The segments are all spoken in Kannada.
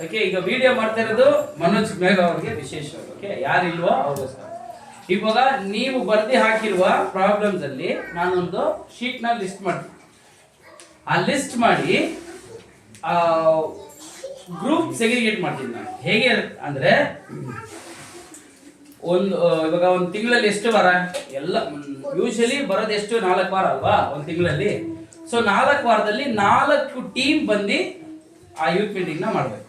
ಓಕೆ, ಈಗ ವಿಡಿಯೋ ಮಾಡ್ತಾ ಇರೋದು ಮನೋಜ್ ಮೇಘ ಅವರಿಗೆ ವಿಶೇಷವಾಗಿ. ಓಕೆ, ಯಾರಿಲ್ವೋ ಅವ್ರಿಗೋಸ್ಕರ. ಇವಾಗ ನೀವು ಬರ್ದಿ ಹಾಕಿರುವ ಪ್ರಾಬ್ಲಮ್ಸ್ ಅಲ್ಲಿ ನಾನೊಂದು ಶೀಟ್ ನ ಲಿಸ್ಟ್ ಮಾಡ್ತೀನಿ. ಆ ಲಿಸ್ಟ್ ಮಾಡಿ ಗ್ರೂಪ್ ಸೆಗ್ರಿಗೇಟ್ ಮಾಡ್ತೀನಿ ನಾನು. ಹೇಗೆ ಅಂದ್ರೆ ಇವಾಗ ಒಂದು ತಿಂಗಳಲ್ಲಿ ಎಷ್ಟು ವಾರ, ಎಲ್ಲ ಯೂಶಲಿ ಬರೋದು ಎಷ್ಟು 4 ವಾರ ಅಲ್ವಾ ಒಂದು ತಿಂಗಳಲ್ಲಿ. ಸೊ 4 ವಾರದಲ್ಲಿ 4 ಟೀಮ್ ಬಂದು ಆ ಯೂತ್ ಮೀಟಿಂಗ್ ನ ಮಾಡ್ಬೇಕು.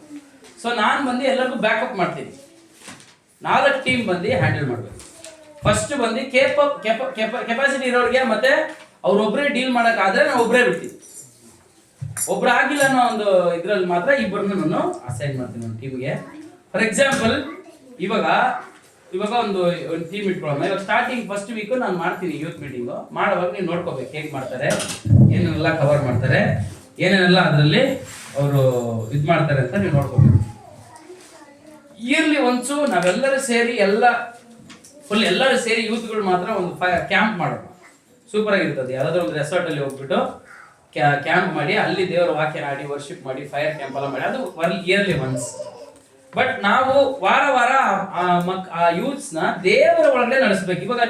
ಸೊ ನಾನು ಬಂದು ಎಲ್ಲರಿಗೂ ಬ್ಯಾಕಪ್ ಮಾಡ್ತೀನಿ. 4 ಟೀಮ್ ಬಂದು ಹ್ಯಾಂಡಲ್ ಮಾಡ್ಬೇಕು. ಫಸ್ಟ್ ಬಂದು ಕೆಪಾಸಿಟಿ ಇರೋರಿಗೆ ಮತ್ತೆ ಅವ್ರೊಬ್ಬರೇ ಡೀಲ್ ಮಾಡೋಕ್ಕಾದ್ರೆ ನಾನು ಒಬ್ಬರೇ ಬಿಡ್ತೀನಿ. ಒಬ್ರು ಆಗಿಲ್ಲ ಅನ್ನೋ ಒಂದು ಇದ್ರಲ್ಲಿ ಮಾತ್ರ ಇಬ್ಬರನ್ನು ನಾನು ಅಸೈನ್ ಮಾಡ್ತೀನಿ ಒಂದು ಟೀಮ್ಗೆ. ಫಾರ್ ಎಕ್ಸಾಂಪಲ್ ಇವಾಗ ಒಂದು ಟೀಮ್ ಇಟ್ಕೊಳ್ಳೋಣ. ಇವಾಗ ಸ್ಟಾರ್ಟಿಂಗ್ ಫಸ್ಟ್ ವೀಕು ನಾನು ಮಾಡ್ತೀನಿ ಯೂತ್ ಮೀಟಿಂಗು. ಮಾಡುವಾಗ ನೀವು ನೋಡ್ಕೋಬೇಕು ಹೇಗೆ ಮಾಡ್ತಾರೆ, ಏನೇನೆಲ್ಲ ಕವರ್ ಮಾಡ್ತಾರೆ, ಏನೇನೆಲ್ಲ ಅದರಲ್ಲಿ ಅವರು ಇದು ಮಾಡ್ತಾರೆ ಅಂತ ನೀವು ನೋಡ್ಕೋಬೇಕು. ಇಯರ್ಲಿ ಒನ್ಸು ನಾವೆಲ್ಲರೂ ಸೇರಿ ಎಲ್ಲರೂ ಸೇರಿ ಯೂತ್ಗಳು ಮಾತ್ರ ಒಂದು ಕ್ಯಾಂಪ್ ಮಾಡೋಣ. ಸೂಪರ್ ಆಗಿರ್ತದೆ. ಯಾವ್ದಾದ್ರು ಒಂದು ರೆಸಾರ್ಟ್ ಅಲ್ಲಿ ಹೋಗ್ಬಿಟ್ಟು ಕ್ಯಾಂಪ್ ಮಾಡಿ ಅಲ್ಲಿ ದೇವರ ವಾಕ್ಯ ಆಡಿ ವರ್ಷಿಪ್ ಮಾಡಿ ಫೈರ್ ಕ್ಯಾಂಪ್ ಎಲ್ಲ ಮಾಡಿ, ಅದು ಇಯರ್ಲಿ ಒನ್ಸ್. ಬಟ್ ನಾವು ವಾರ ಆ ಯೂತ್ಸ್ ನ ದೇವರ ಒಳಗಡೆ ನಡೆಸಬೇಕು. ಇವಾಗ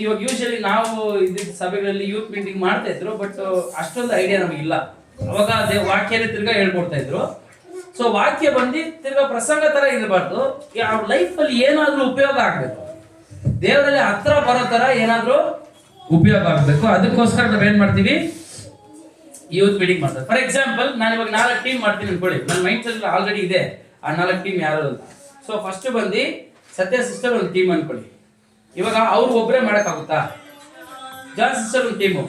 ಇವಾಗ ಯೂಶಲಿ ನಾವು ಸಭೆಗಳಲ್ಲಿ ಯೂತ್ ಮೀಟಿಂಗ್ ಮಾಡ್ತಾ ಇದ್ರು, ಬಟ್ ಅಷ್ಟೊಂದು ಐಡಿಯಾ ನಮಗಿಲ್ಲ. ಅವಾಗ ವಾಕ್ಯನೇ ತಿರ್ಗಾ ಹೇಳ್ಕೊಡ್ತಾ ಇದ್ರು. ಸೊ ವಾಕ್ಯ ಬಂದು ತಿರ್ಗಾ ಪ್ರಸಂಗ ತರ ಇರಬಾರ್ದು. ಅವ್ರ ಲೈಫ್ ಅಲ್ಲಿ ಏನಾದ್ರೂ ಉಪಯೋಗ ಆಗ್ಬೇಕು, ದೇವರಲ್ಲಿ ಹತ್ರ ಬರೋ ತರ ಏನಾದ್ರೂ ಉಪಯೋಗ ಆಗ್ಬೇಕು. ಅದಕ್ಕೋಸ್ಕರ ನಾವೇನ್ ಮಾಡ್ತೀವಿ, ಯೂತ್ ಮೀಟಿಂಗ್ ಮಾಡ್ತಾರೆ. ಫಾರ್ ಎಕ್ಸಾಂಪಲ್ ನಾನು ಇವಾಗ 4 ಟೀಮ್ ಮಾಡ್ತೀನಿ ಅನ್ಕೊಳ್ಳಿ. ನನ್ನ ಮೈಂಡ್ ಸೆಟ್ ಆಲ್ರೆಡಿ ಇದೆ ಆ 4 ಟೀಮ್ ಯಾರು ಅಂತ. ಸೊ ಫಸ್ಟ್ ಬಂದು ಸತ್ಯ ಸಿಸ್ಟರ್ ಒಂದು ಟೀಮ್ ಅನ್ಕೊಳ್ಳಿ. ಇವಾಗ ಅವ್ರು ಒಬ್ಬರೇ ಮಾಡೋಕ್ಕಾಗುತ್ತಾ? ಜಾನ್ ಸಿಸ್ಟರ್ ಒಂದು ಟೀಮು,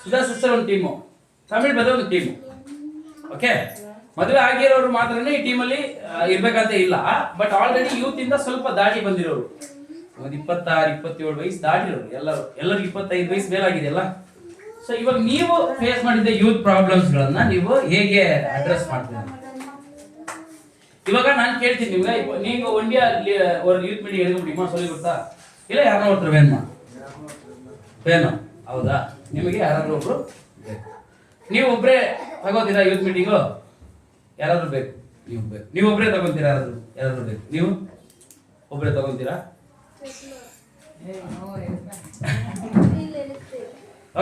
ಸುಧಾ ಸಿಸ್ಟರ್ ಒಂದು ಟೀಮು, ತಮಿಳ್ ಬದ ಒಂದು ಟೀಮು. ಓಕೆ, ಮದುವೆ ಆಗಿರೋರು ಮಾತ್ರನೇ ಈ ಟೀಮಲ್ಲಿ ಇರ್ಬೇಕಂತ ಇಲ್ಲ. ಬಟ್ ಆಲ್ರೆಡಿ ಯೂತ್ ಇಂದ ಸ್ವಲ್ಪ ದಾಟಿ ಬಂದಿರೋರು, ಒಂದು 26-27 ವಯಸ್ಸು ದಾಟಿರೋರು, ಎಲ್ಲರಿಗೂ 25 ವಯಸ್ಸು ಮೇಲಾಗಿದೆಯಲ್ಲ. ಸೊ ಇವಾಗ ನೀವು ಫೇಸ್ ಮಾಡಿದ ಯೂತ್ ಪ್ರಾಬ್ಲಮ್ಸ್ ಗಳನ್ನ ನೀವು ಹೇಗೆ ಅಡ್ರೆಸ್ ಮಾಡ್ತೀರಾ? ಇವಾಗ ನಾನು ಕೇಳ್ತೀನಿ ನಿಮ್ಗೆ, ನೀವು ಒಂದಿಯಾ ஒரு யூத் மீட்டிங் எடுக்க முடியுமா சொல்லி கொடுத்தா? ಇಲ್ಲ ಯಾರೋ ಒಬ್ರು ವೇನು ಹೌದಾ? ನಿಮಗೆ ಯಾರಾದ್ರೂ ಒಬ್ರು ಬೇಕು. ನೀವು ಒಬ್ಬರೇ ತಗೋತೀರಾ ಯೂತ್ ಮೀಟಿಂಗು? ಯಾರಾದ್ರೂ ಬೇಕು? ನೀವು ಒಬ್ಬರೇ ತಗೊಂತೀರಾ? ಯಾರಾದ್ರೂ ಬೇಕು? ನೀವು ಒಬ್ಬರೇ ತಗೊಂತೀರಾ?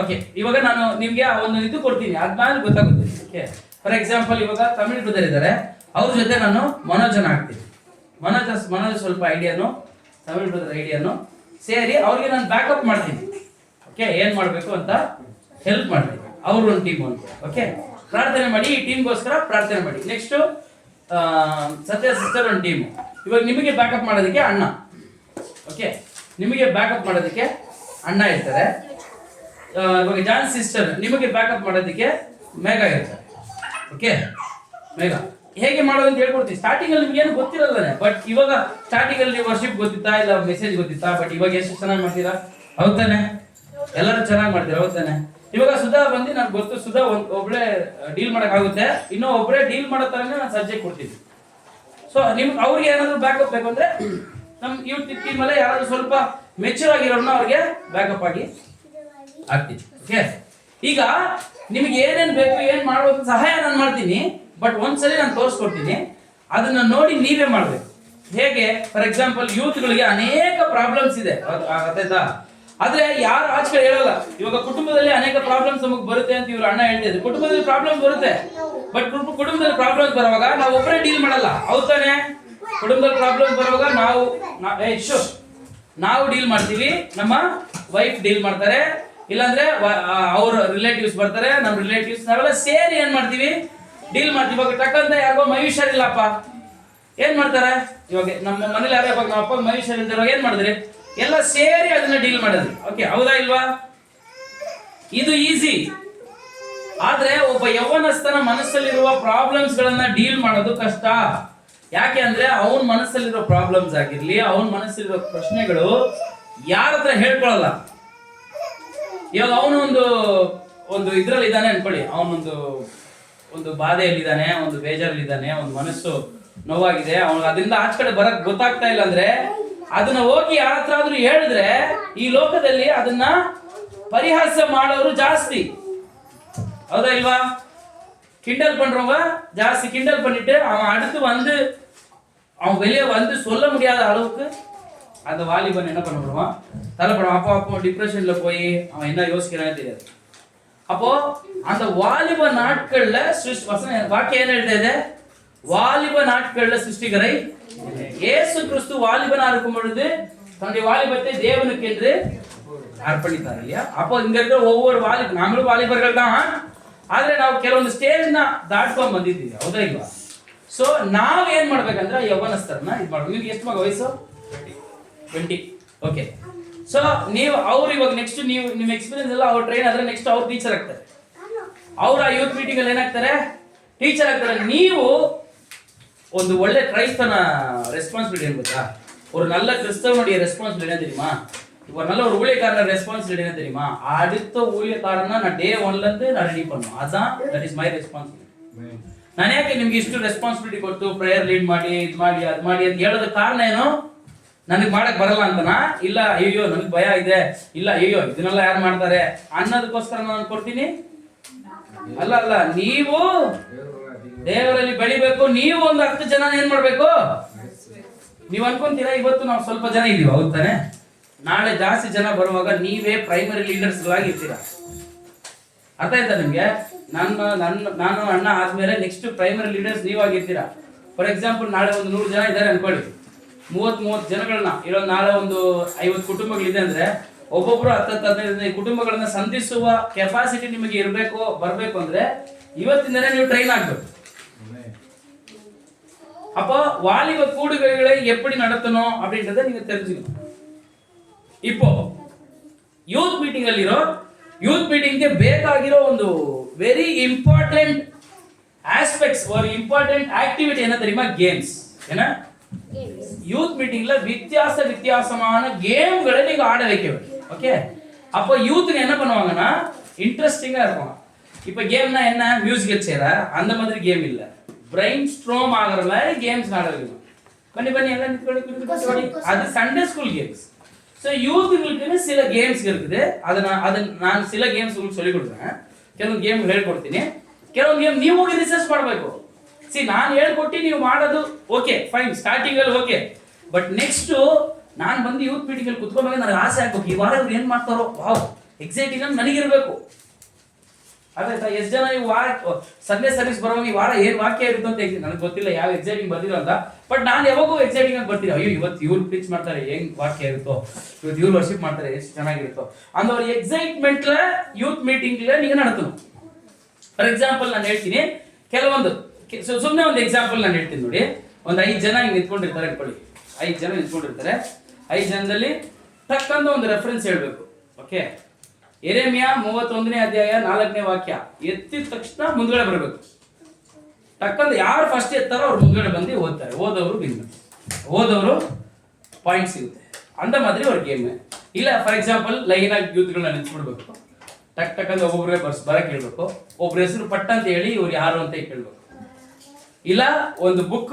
ಓಕೆ, ಇವಾಗ ನಾನು ನಿಮ್ಗೆ ಒಂದು ಇದು ಕೊಡ್ತೀನಿ, ಅದ್ಮೇಲೆ ಗೊತ್ತಾಗುತ್ತೆ. ಓಕೆ, ಫಾರ್ ಎಕ್ಸಾಂಪಲ್ ಇವಾಗ ತಮಿಳ್ ಬ್ರದರ್ ಇದ್ದಾರೆ, ಅವ್ರ ಜೊತೆ ನಾನು ಮನೋಜನ ಹಾಕ್ತೀನಿ. ಮನೋಜ್ ಸ್ವಲ್ಪ ಐಡಿಯಾನು, ತಮಿಳ್ ಬ್ರದರ್ ಐಡಿಯಾನು ಸೇರಿ ಅವ್ರಿಗೆ ನಾನು ಬ್ಯಾಕಪ್ ಮಾಡ್ತೀನಿ. ಓಕೆ, ಏನ್ ಮಾಡ್ಬೇಕು ಅಂತ ಹೆಲ್ಪ್ ಮಾಡ್ತೀನಿ. ಅವ್ರು ಒಂದು ಟೀಮ್ ಅಂತ. ಓಕೆ, ಪ್ರಾರ್ಥನೆ ಮಾಡಿ, ಈ ಟೀಮ್ಗೋಸ್ಕರ ಪ್ರಾರ್ಥನೆ ಮಾಡಿ. ನೆಕ್ಸ್ಟ್ ಸತ್ಯ ಸಿಸ್ಟರ್ ಒಂದು ಟೀಮು. ಇವಾಗ ನಿಮಗೆ ಬ್ಯಾಕಪ್ ಮಾಡೋದಕ್ಕೆ ಅಣ್ಣ. ಓಕೆ, ನಿಮಗೆ ಬ್ಯಾಕಪ್ ಮಾಡೋದಕ್ಕೆ ಅಣ್ಣ ಇರ್ತಾರೆ. ಇವಾಗ ಜಾನ್ ಸಿಸ್ಟರ್ ನಿಮಗೆ ಬ್ಯಾಕಪ್ ಮಾಡೋದಕ್ಕೆ ಮೇಘ ಇರ್ತಾರೆ. ಓಕೆ, ಮೇಘ ಹೇಗೆ ಮಾಡೋದು ಅಂತ ಹೇಳ್ಕೊಡ್ತೀವಿ. ಸ್ಟಾರ್ಟಿಂಗ್ ಅಲ್ಲಿ ನಿಮ್ಗೆ ಏನು ಗೊತ್ತಿರಲ್ಲನೆ, ಬಟ್ ಇವಾಗ ಸ್ಟಾರ್ಟಿಂಗ್ ಅಲ್ಲಿ ವರ್ಷಿಪ್ ಗೊತ್ತಿತ್ತಾ ಇಲ್ಲ ಮೆಸೇಜ್ ಗೊತ್ತಿತ್ತಾ? ಬಟ್ ಇವಾಗ ಎಷ್ಟು ಚೆನ್ನಾಗಿ ಮಾಡ್ತೀರಾ, ಹೌದ್ ತಾನೆ? ಎಲ್ಲರೂ ಚೆನ್ನಾಗಿ ಮಾಡ್ತೀರಾ, ಹೌದ್ ತಾನೆ? ಇವಾಗ ಸುಧಾ ಬಂದು ನನಗೆ ಗೊತ್ತು, ಸುಧಾ ಒಬ್ಬಳೇ ಡೀಲ್ ಮಾಡಕ್ ಆಗುತ್ತೆ, ಇನ್ನೂ ಒಬ್ಬರೇ ಡೀಲ್ ಮಾಡೋ ತರನೇ ನಾನು ಸಬ್ಜೆಕ್ಟ್ ಕೊಡ್ತೀನಿ. ಸೊ ನಿಮ್ಗೆ ಅವ್ರಿಗೆ ಏನಾದ್ರು ಬ್ಯಾಕಪ್ ಬೇಕು ಅಂದ್ರೆ ನಮ್ ಯೂತ್ ಟೀಮ್ ಮೇಲೆ ಯಾರಾದ್ರೂ ಸ್ವಲ್ಪ ಮೆಚೂರ್ ಆಗಿರೋರ್ನ ಅವ್ರಿಗೆ ಬ್ಯಾಕಪ್ ಆಗಿ ಆಗ್ತೀನಿ. ಓಕೆ, ಈಗ ನಿಮ್ಗೆ ಏನೇನ್ ಬೇಕು, ಏನ್ ಮಾಡೋದು ಸಹಾಯ ನಾನು ಮಾಡ್ತೀನಿ. ಬಟ್ ಒಂದ್ಸಲಿ ನಾನು ತೋರಿಸ್ಕೊಡ್ತೀನಿ, ಅದನ್ನ ನೋಡಿ ನೀವೇ ಮಾಡ್ಬೇಕು. ಹೇಗೆ? ಫಾರ್ ಎಕ್ಸಾಂಪಲ್ ಯೂತ್ಗಳಿಗೆ ಅನೇಕ ಪ್ರಾಬ್ಲಮ್ಸ್ ಇದೆ, ಗೊತ್ತಾಯ್ತಾ? ಆದ್ರೆ ಯಾರು ಆಚೆ ಹೇಳಲ್ಲ. ಇವಾಗ ಕುಟುಂಬದಲ್ಲಿ ಅನೇಕ ಪ್ರಾಬ್ಲಮ್ಸ್ ನಮಗೆ ಬರುತ್ತೆ ಅಂತ ಇವ್ರು ಅಣ್ಣ ಹೇಳ್ತಿದ್ರು. ಕುಟುಂಬದಲ್ಲಿ ಪ್ರಾಬ್ಲಮ್ ಬರುತ್ತೆ, ಬಟ್ ಕುಟುಂಬದಲ್ಲಿ ಪ್ರಾಬ್ಲಮ್ಸ್ ಬರುವಾಗ ನಾವು ಒಬ್ಬರೇ ಡೀಲ್ ಮಾಡಲ್ಲ, ಹೌದ್ ತಾನೆ? ಕುಟುಂಬದಲ್ಲಿ ಪ್ರಾಬ್ಲಮ್ ಬರುವಾಗ ನಾವು ಡೀಲ್ ಮಾಡ್ತೀವಿ, ನಮ್ಮ ವೈಫ್ ಡೀಲ್ ಮಾಡ್ತಾರೆ, ಇಲ್ಲಾಂದ್ರೆ ಅವ್ರ ರಿಲೇಟಿವ್ಸ್ ಬರ್ತಾರೆ, ನಮ್ಮ ರಿಲೇಟಿವ್ಸ್, ನಾವೆಲ್ಲ ಸೇರಿ ಏನ್ ಮಾಡ್ತೀವಿ, ಡೀಲ್ ಮಾಡ್ತೀವಿ. ಇವಾಗ ಟಕ್ಕಂತ ಯಾಕೋ ಮೈ ಹುಷಾರಿಲ್ಲಪ್ಪ, ಏನ್ ಮಾಡ್ತಾರೆ? ಇವಾಗ ನಮ್ಮ ಮನೇಲಿ ಯಾರೋ ಇವಾಗ ನಮ್ಮ ಅಪ್ಪ ಮೈ ಹುಷಾರಿಲ್ದಿರೋ ಏನ್ ಮಾಡಿದ್ರಿ? ಎಲ್ಲ ಸೇರಿ ಅದನ್ನ ಡೀಲ್ ಮಾಡಿದ್ರಿ. ಓಕೆ, ಹೌದಾ ಇಲ್ವಾ? ಇದು ಈಸಿ. ಆದ್ರೆ ಒಬ್ಬ ಯೌವನಸ್ಥನ ಮನಸ್ಸಲ್ಲಿರುವ ಪ್ರಾಬ್ಲಮ್ಸ್ ಗಳನ್ನ ಡೀಲ್ ಮಾಡೋದು ಕಷ್ಟ. ಯಾಕೆ ಅಂದ್ರೆ ಅವನ ಮನಸ್ಸಲ್ಲಿರೋ ಪ್ರಾಬ್ಲಮ್ಸ್ ಆಗಿರ್ಲಿ, ಅವನ ಮನಸ್ಸಲ್ಲಿರೋ ಪ್ರಶ್ನೆಗಳು ಯಾರ ಹತ್ರ ಹೇಳ್ಕೊಳಲ್ಲ. ಇವಾಗ ಅವನು ಒಂದು ಇದ್ರಲ್ಲಿ ಇದ್ದಾನೆ ಅನ್ಕೊಳ್ಳಿ, ಒಂದು ಬಾಧೆಯಲ್ಲಿದ್ದಾನೆ, ಒಂದು ಬೇಜಾರಲ್ಲಿದ್ದಾನೆ, ಒಂದು ಮನಸ್ಸು ನೋವಾಗಿದೆ, ಅವನು ಅದರಿಂದ ಆಚೆ ಕಡೆ ಬರಕ್ ಗೊತ್ತಾಗ್ತಾ ಇಲ್ಲ ಅಂದ್ರೆ ಅದನ್ನ ಹೋಗಿ ಯಾರ ಹತ್ರ ಆದ್ರೂ ಹೇಳಿದ್ರೆ ಈ ಲೋಕದಲ್ಲಿ ಅದನ್ನ ಪರಿಹಾಸ ಮಾಡೋರು ಜಾಸ್ತಿ, ಹೌದಾ ಇಲ್ವಾ? கிண்டல் பண்றவங்க ஜாஸ்தி கிண்டல் பண்ணிட்டு அவன் அடுத்து வந்து அவன் வெளியே வந்து சொல்ல முடியாத அளவுக்கு அந்த வாலிபன் என்ன பண்ண பண்ணுவான், தலைப்படுவான். அப்போ டிப்ரெஷன்ல போய் அவன் என்ன யோசிக்கிறான்னு தெரியாது. அப்போ அந்த வாலிப நாட்கள்ல வாக்கியம் என்ன எழுதுது, வாலிப நாட்கள்ல சிருஷ்டிகரை இயேசு கிறிஸ்து வாலிபனா இருக்கும் பொழுது தன்னுடைய வாலிபத்தை தேவனுக்கு என்று ಅರ್ಪಣಿತಾರೆ இல்லையா. அப்போ ಇங்க இருக்கிற ஒவ்வொரு ನಾಮಳು ವಾಲಿಬರ್ಗಳು ಆದ್ರೆ ನಾವು ಕೆಲವೊಂದು ಸ್ಟೇಜ್ ನ ದಾಟ್ಕೊಂಡ್ ಬಂದಿದ್ದೀವಿ, ಹೌದಾ ಇಲ್ವಾ? ಸೊ ನಾವ್ ಏನ್ ಮಾಡ್ಬೇಕಂದ್ರೆ ಯೌವನಸ್ಥರನ್ನ ಇದು ಮಾಡ್ಬೇಕು. ನಿಮ್ಗೆ ಎಷ್ಟು ಮಗ ವಯಸ್ಸು? 20. ಓಕೆ. ಸೊ ನೀವು ಅವ್ರು ಇವಾಗ ನೆಕ್ಸ್ಟ್ ನೀವು ನಿಮ್ಮ ಎಕ್ಸ್ಪೀರಿಯನ್ಸ್ ಎಲ್ಲ ಅವ್ರು ಟ್ರೈನ್ ಆದ್ರೆ ನೆಕ್ಸ್ಟ್ ಅವ್ರು ಟೀಚರ್ ಆಗ್ತಾರೆ. ಅವ್ರ ಆ ಯೂತ್ ಮೀಟಿಂಗ್ ಅಲ್ಲಿ ಏನಾಗ್ತಾರೆ? ಟೀಚರ್ ಆಗ್ತಾರೆ. ನೀವು ಒಂದು ಒಳ್ಳೆ ಕ್ರೈಸ್ತನ ರೆಸ್ಪಾನ್ಸಿಬಿಲಿಟಿ ಏನ್ ಗೊತ್ತಾ? ஒரு நல்ல கிறிஸ்தவனுடைய ரெஸ்பான்சிபிலிட்டி என்ன தெரியுமா? இப்போ நல்ல ஒரு ஊழியக்காரன ரெஸ்பான்சிபிலிட்டி என்ன தெரியுமா? அடுத்த ஊழியக்காரனா நான் டே 1ல இருந்து நான் ரெடி பண்ணனும். அதான் தட் இஸ் மை ரெஸ்பான்சிபிலிಟಿ. ನಾನು ಯಾಕೆ ನಿಮಗೆ ಇಷ್ಟು ರೆಸ್ಪಾನ್ಸಿಬಿಲಿಟಿ ಕೊಟ್ಟು ಪ್ರೇಯರ್ ಲೀಡ್ ಮಾಡಿ ಇದು ಮಾಡಿ ಅದು ಮಾಡಿ ಅಂತ ಹೇಳೋದ ಕಾರಣ ಏನು? ನನಗೆ ಮಾಡಕ್ ಬರಲ್ಲ ಅಂತನಾ? ಇಲ್ಲ ಅಯ್ಯೋ ನನಗೆ ಭಯ ಇದೆ, ಇಲ್ಲ ಅಯ್ಯೋ ಇದನ್ನೆಲ್ಲ ಯಾರು ಮಾಡ್ತಾರೆ ಅನ್ನೋದಕ್ಕೋಸ್ಕರ ನಾನು ಕೊಡ್ತೀನಿ? ಅಲ್ಲ ಅಲ್ಲ, ನೀವು ದೇವರಲ್ಲಿ ಬೆಳಿಬೇಕು. ನೀವು ಒಂದು 10 ಜನ ಏನ್ ಮಾಡ್ಬೇಕು? ನೀವು ಅನ್ಕೊಂತೀರಾ ಇವತ್ತು ನಾವು ಸ್ವಲ್ಪ ಜನ ಇದೀವಿ, ಹೌದು ತಾನೆ? ನಾಳೆ ಜಾಸ್ತಿ ಜನ ಬರುವಾಗ ನೀವೇ ಪ್ರೈಮರಿ ಲೀಡರ್ಸ್ ಗಳಾಗಿ ಇರ್ತೀರಾ. ಅರ್ಥ ಆಯ್ತಾ ನಿಮ್ಗೆ? ನಾನು ಅಣ್ಣ ಆದ್ಮೇಲೆ ನೆಕ್ಸ್ಟ್ ಪ್ರೈಮರಿ ಲೀಡರ್ಸ್ ನೀವಾಗಿರ್ತೀರಾ. ಫಾರ್ ಎಕ್ಸಾಂಪಲ್ ನಾಳೆ ಒಂದು 100 ಜನ ಇದ್ದಾರೆ ಅನ್ಕೊಳ್ಳಿ, 30 ಜನಗಳನ್ನ ಇರೋ ನಾಳೆ ಒಂದು 50 ಕುಟುಂಬಗಳಿದೆ ಅಂದ್ರೆ ಒಬ್ಬೊಬ್ರು 10-15 ಕುಟುಂಬಗಳನ್ನ ಸಂಧಿಸುವ ಕೆಪಾಸಿಟಿ ನಿಮಗೆ ಇರಬೇಕು, ಬರಬೇಕು ಅಂದ್ರೆ ಇವತ್ತಿಂದನೇ ನೀವು ಟ್ರೈನ್ ಆಗ್ಬೇಕು. அப்போ வாலிப கூடுகைகளை எப்படி நடத்தணும் அப்படின்றத நீங்க தெரிஞ்சுக்கணும். இப்போ ಯೂತ್ ಮೀಟಿಂಗ್ ಅಲ್ಲಿರೋ ಯೂತ್ ಮೀಟಿಂಗ್ಗೆ ಬೇಕಾಗಿರೋ ಒಂದು ವೆರಿ ಇಂಪಾರ್ಟೆಂಟ್ ಆಸ್ಪೆಕ್ಟ್ಸ್ ஒரு ಇಂಪಾರ್ಟೆಂಟ್ ಆಕ್ಟಿವಿಟಿ என்ன தெரியுமா? கேம்ஸ். என்ன? யூத் மீட்டிங்ல வித்தியாசமான கேம்களை நீங்க ஆட வைக்க வேண்டும். ஓகே. அப்போ யூத்துக்கு என்ன பண்ணுவாங்கன்னா இன்ட்ரெஸ்டிங்கா இருக்கும். இப்போ கேம்னா என்ன? மியூசிக்கல் சேர அந்த மாதிரி கேம் இல்ல, ಬ್ರೈನ್ ಸ್ಟ್ರೋಮ್ ಆಗೋರ மாதிரி ಗೇಮ್ಸ್ ಆಡಬೇಕು. ಬನ್ನಿ ಎಲ್ಲ ನಿಂತ್ಕೊಳ್ಳಿ. அது சண்டே ஸ்கூல் கேம்ஸ். ஸோ யூத்துகளுக்கு சில கேம்ஸ் இருக்குது. அதை ನಾನು சில ಗೇಮ್ಸ್ உங்களுக்கு சொல்லி கொடுக்குறேன். ಕೆಲವೊಂದು ಗೇಮ್ ಹೇಳ್ಕೊಡ್ತೀನಿ, ಕೆಲವೊಂದು ಗೇಮ್ ನೀವು ಹೋಗಿ ರಿಸರ್ಚ್ ಮಾಡಬೇಕು. ನಾನು ಹೇಳ್ಕೊಟ್ಟು ನೀವು ಮಾಡೋದು ಓಕೆ ಫೈನ್, ಸ್ಟಾರ್ಟಿಂಗ್ ಅಲ್ಲಿ ಓಕೆ. ಬಟ್ ನೆಕ್ಸ್ಟ್ ನಾನು ಬಂದು ಯೂತ್ ಮೀಟಿಂಗ್ ಅಲ್ಲಿ ಕುತ್ಕೊಂಡಾಗ ನನಗೆ ಆಸೆ ಆಗ್ಬೇಕು, ಈ ವಾರ ಇವ್ರು ಏನ್ ಮಾಡ್ತಾರೋ ವಾವ್ ಎಕ್ಸೈಟಿಂಗ್ ಅಂತ ನನಗಿರ್ಬೇಕು. ಅದಾಯ್ತಾ? ಎಷ್ಟು ಜನ ಈ ವಾರ ಸಂಡೇ ಸರ್ವಿಸ್ ಬರುವಾಗ ಈ ವಾರ ಏನ್ ವಾಕ್ಯ ಇರುತ್ತೆ ಅಂತ ನನಗೆ ಗೊತ್ತಿಲ್ಲ, ಯಾವ ಎಕ್ಸೈಟಿಂಗ್ ಬರ್ದಿರೋ ಅಂತ. ಬಟ್ ನಾನು ಯಾವಾಗೂ ಎಕ್ಸೈಟಿಂಗ್ ಆಗಿ ಬರ್ತೀನಿ, ಅಯ್ಯೋ ಇವತ್ತು ಇವ್ರು ಪ್ರೀಚ್ ಮಾಡ್ತಾರೆ ಹೆಂಗ್ ವಾಕ್ಯ ಇರುತ್ತೋ, ಇವತ್ತು ಇವ್ರು ವರ್ಷಿಪ್ ಮಾಡ್ತಾರೆ ಎಷ್ಟು ಚೆನ್ನಾಗಿರುತ್ತೋ அந்த ஒரு ಎಕ್ಸೈಟ್ಮೆಂಟ್ல ಯೂತ್ ಮೀಟಿಂಗ್ல நீங்க நடத்தணும். ಫಾರ್ ಎಕ್ಸಾಂಪಲ್ ನಾನು ಹೇಳ್ತೀನಿ, ಕೆಲವೊಂದು ಸುಮ್ಮನೆ ಒಂದು ಎಕ್ಸಾಂಪಲ್ ನಾನು ಹೇಳ್ತೀನಿ ನೋಡಿ. ಒಂದು 5 ಜನ ಹಿಂಗೆ ನಿಂತ್ಕೊಂಡಿರ್ತಾರೆ ಅನ್ಕೊಳ್ಳಿ, 5 ಜನ ನಿಂತ್ಕೊಂಡಿರ್ತಾರೆ. 5 ಜನದಲ್ಲಿ ಟಕ್ಕಂತ ಒಂದು ರೆಫರೆನ್ಸ್ ಹೇಳ್ಬೇಕು. ಓಕೆ. ಯೆರೆಮೀಯ 31ನೇ ಅಧ್ಯಾಯ 4ನೇ ವಾಕ್ಯ ಎತ್ತಿದ ತಕ್ಷಣ ಮುಂದ್ಗಡೆ ಬರಬೇಕು. ಟಕ್ಕಂತ ಯಾರು ಫಸ್ಟ್ ಎತ್ತಾರೋ ಅವ್ರು ಮುಂದ್ಗಡೆ ಬಂದು ಓದ್ತಾರೆ. ಓದೋರು ಪಾಯಿಂಟ್ ಸಿಗುತ್ತೆ. ಅಂದ ಮಾದ್ರಿ ಅವ್ರ ಗೇಮ್ ಇಲ್ಲ. ಫಾರ್ ಎಕ್ಸಾಂಪಲ್ ಲೈನ್ ಆಗಿ ಯೂತ್ಗಳನ್ನ ನಿಲ್ಸ್ಬಿಡ್ಬೇಕು. ಟಕ್ ಅಂತ ಒಬ್ಬೊಬ್ಬರೇ ಬರಕ್ ಹೇಳ್ಬೇಕು. ಒಬ್ರ ಹೆಸರು ಪಟ್ಟ ಅಂತ ಹೇಳಿ ಇವ್ರು ಯಾರು ಅಂತ ಕೇಳ್ಬೇಕು. ಇಲ್ಲ ಒಂದು ಬುಕ್